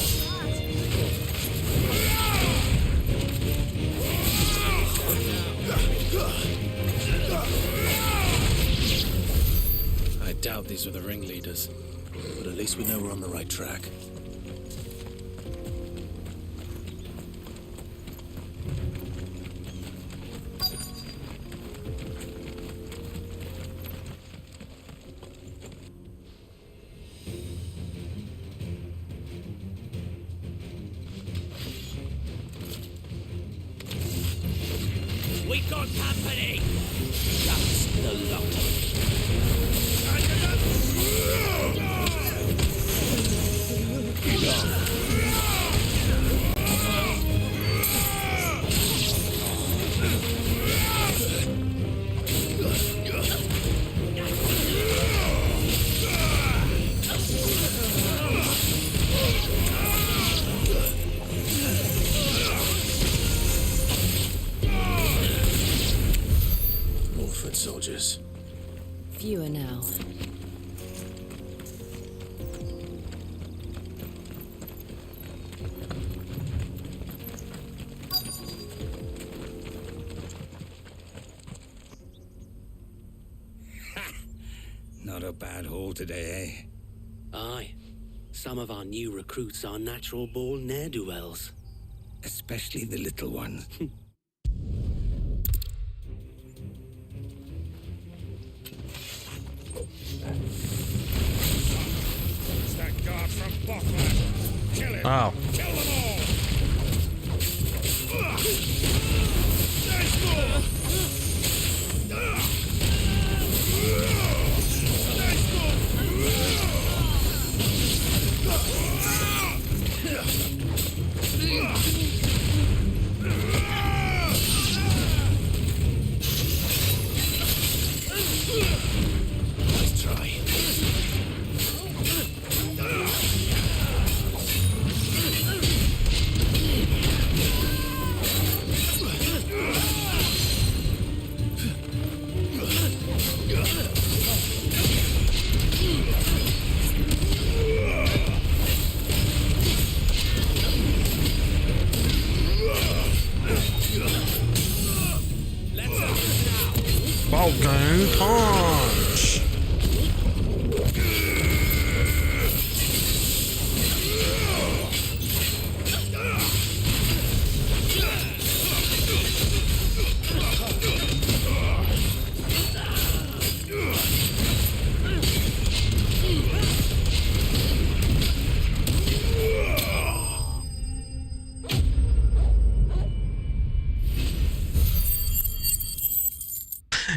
I doubt these were the ringleaders, but at least we know we're on the right track. We got company! That's the lot. More foot soldiers. Fewer now. Not a bad haul today, eh? Aye. Some of our new recruits are natural-born ne'er-do-wells. Especially the little ones. It's that guard from Botland. Kill him. Ow. Kill them all. Let's go. Let's try. Vulcan punch.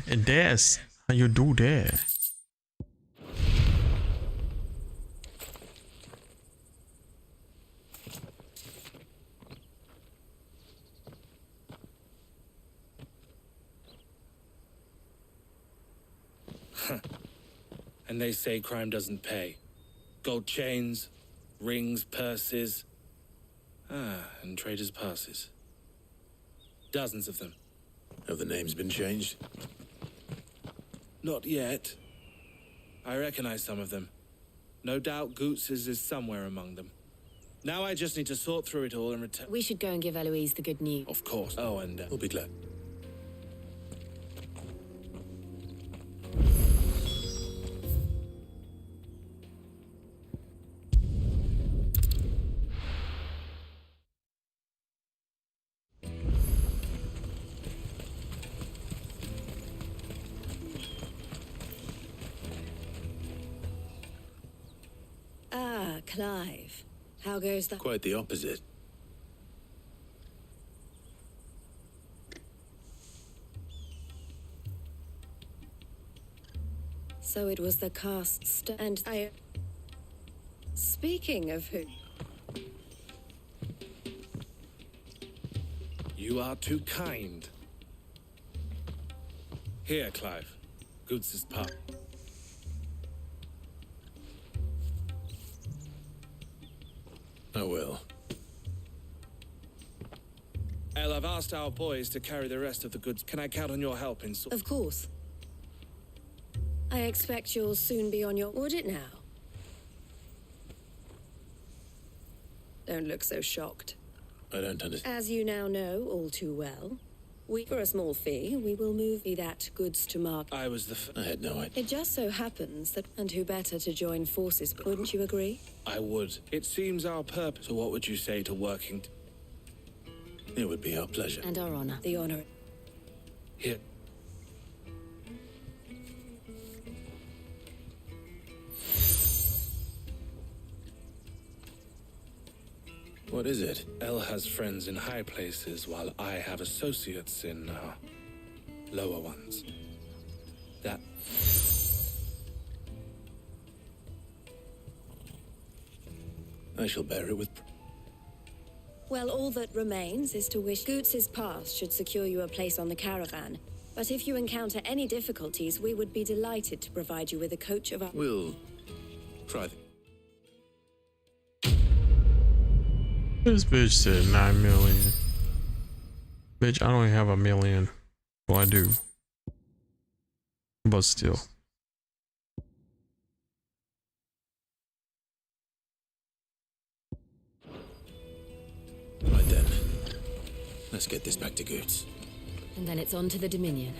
And that's how you do that. And they say crime doesn't pay. Gold chains, rings, purses. And traders' passes. Dozens of them. Have the names been changed? Not yet. I recognize some of them. No doubt Goots's is somewhere among them. Now I just need to sort through it all and return. We should go and give Eloise the good news. Of course. Oh, and We'll be glad. Clive. How goes that? Quite the opposite. So it was the cast and I... Speaking of who... You are too kind. Here, Clive. Goods' pup. I will. El, I've asked our boys to carry the rest of the goods. Can I count on your help in Of course. I expect you'll soon be on your audit now. Don't look so shocked. I don't understand. As you now know all too well, for a small fee, we will move that goods to market. I was I had no idea. It just so happens that, and who better to join forces, wouldn't you agree? I would. It seems our purpose. So what would you say to working? It would be our pleasure. And our honor. The honor. Here. What is it? El has friends in high places, while I have associates in lower ones. That... I shall bear it with... Well, all that remains is to wish Goots' pass should secure you a place on the caravan. But if you encounter any difficulties, we would be delighted to provide you with a coach of our... We'll try. This bitch said 9 million. Bitch, I don't even have a million. Well, I do. But still. Right then. Let's get this back to Goots. And then it's on to the Dominion.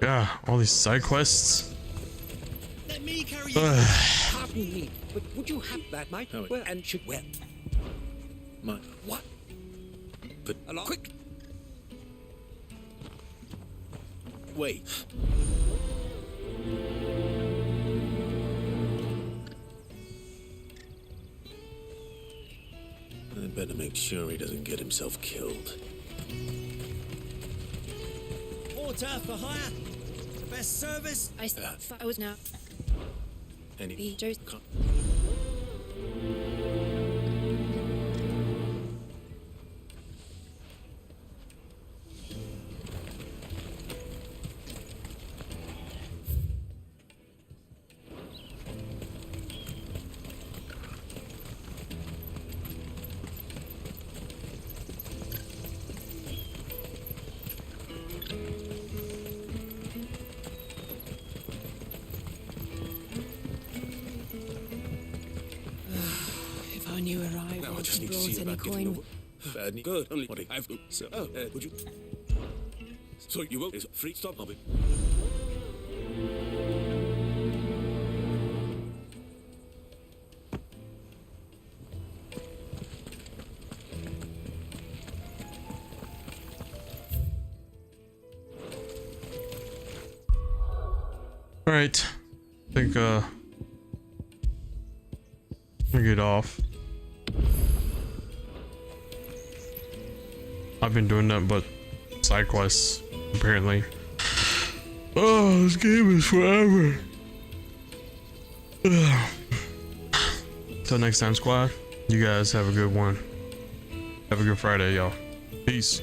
Yeah, all these side quests. Let me carry you. Pardon me, but would you have that, mate? No, Well, and should well. What? But along. Quick. Wait. I better make sure he doesn't get himself killed. Water for hire. Best service. I was now. Any... New arrival. No, I just need to see about getting over. Bad, good. Only what I've so. Oh, would you? So you won't. It's free. Stop, Bobby. All right. I think I'm gonna get off. I've been doing nothing but side quests, apparently. Oh, this game is forever. Till next time, squad. You guys have a good one. Have a good Friday, y'all. Peace.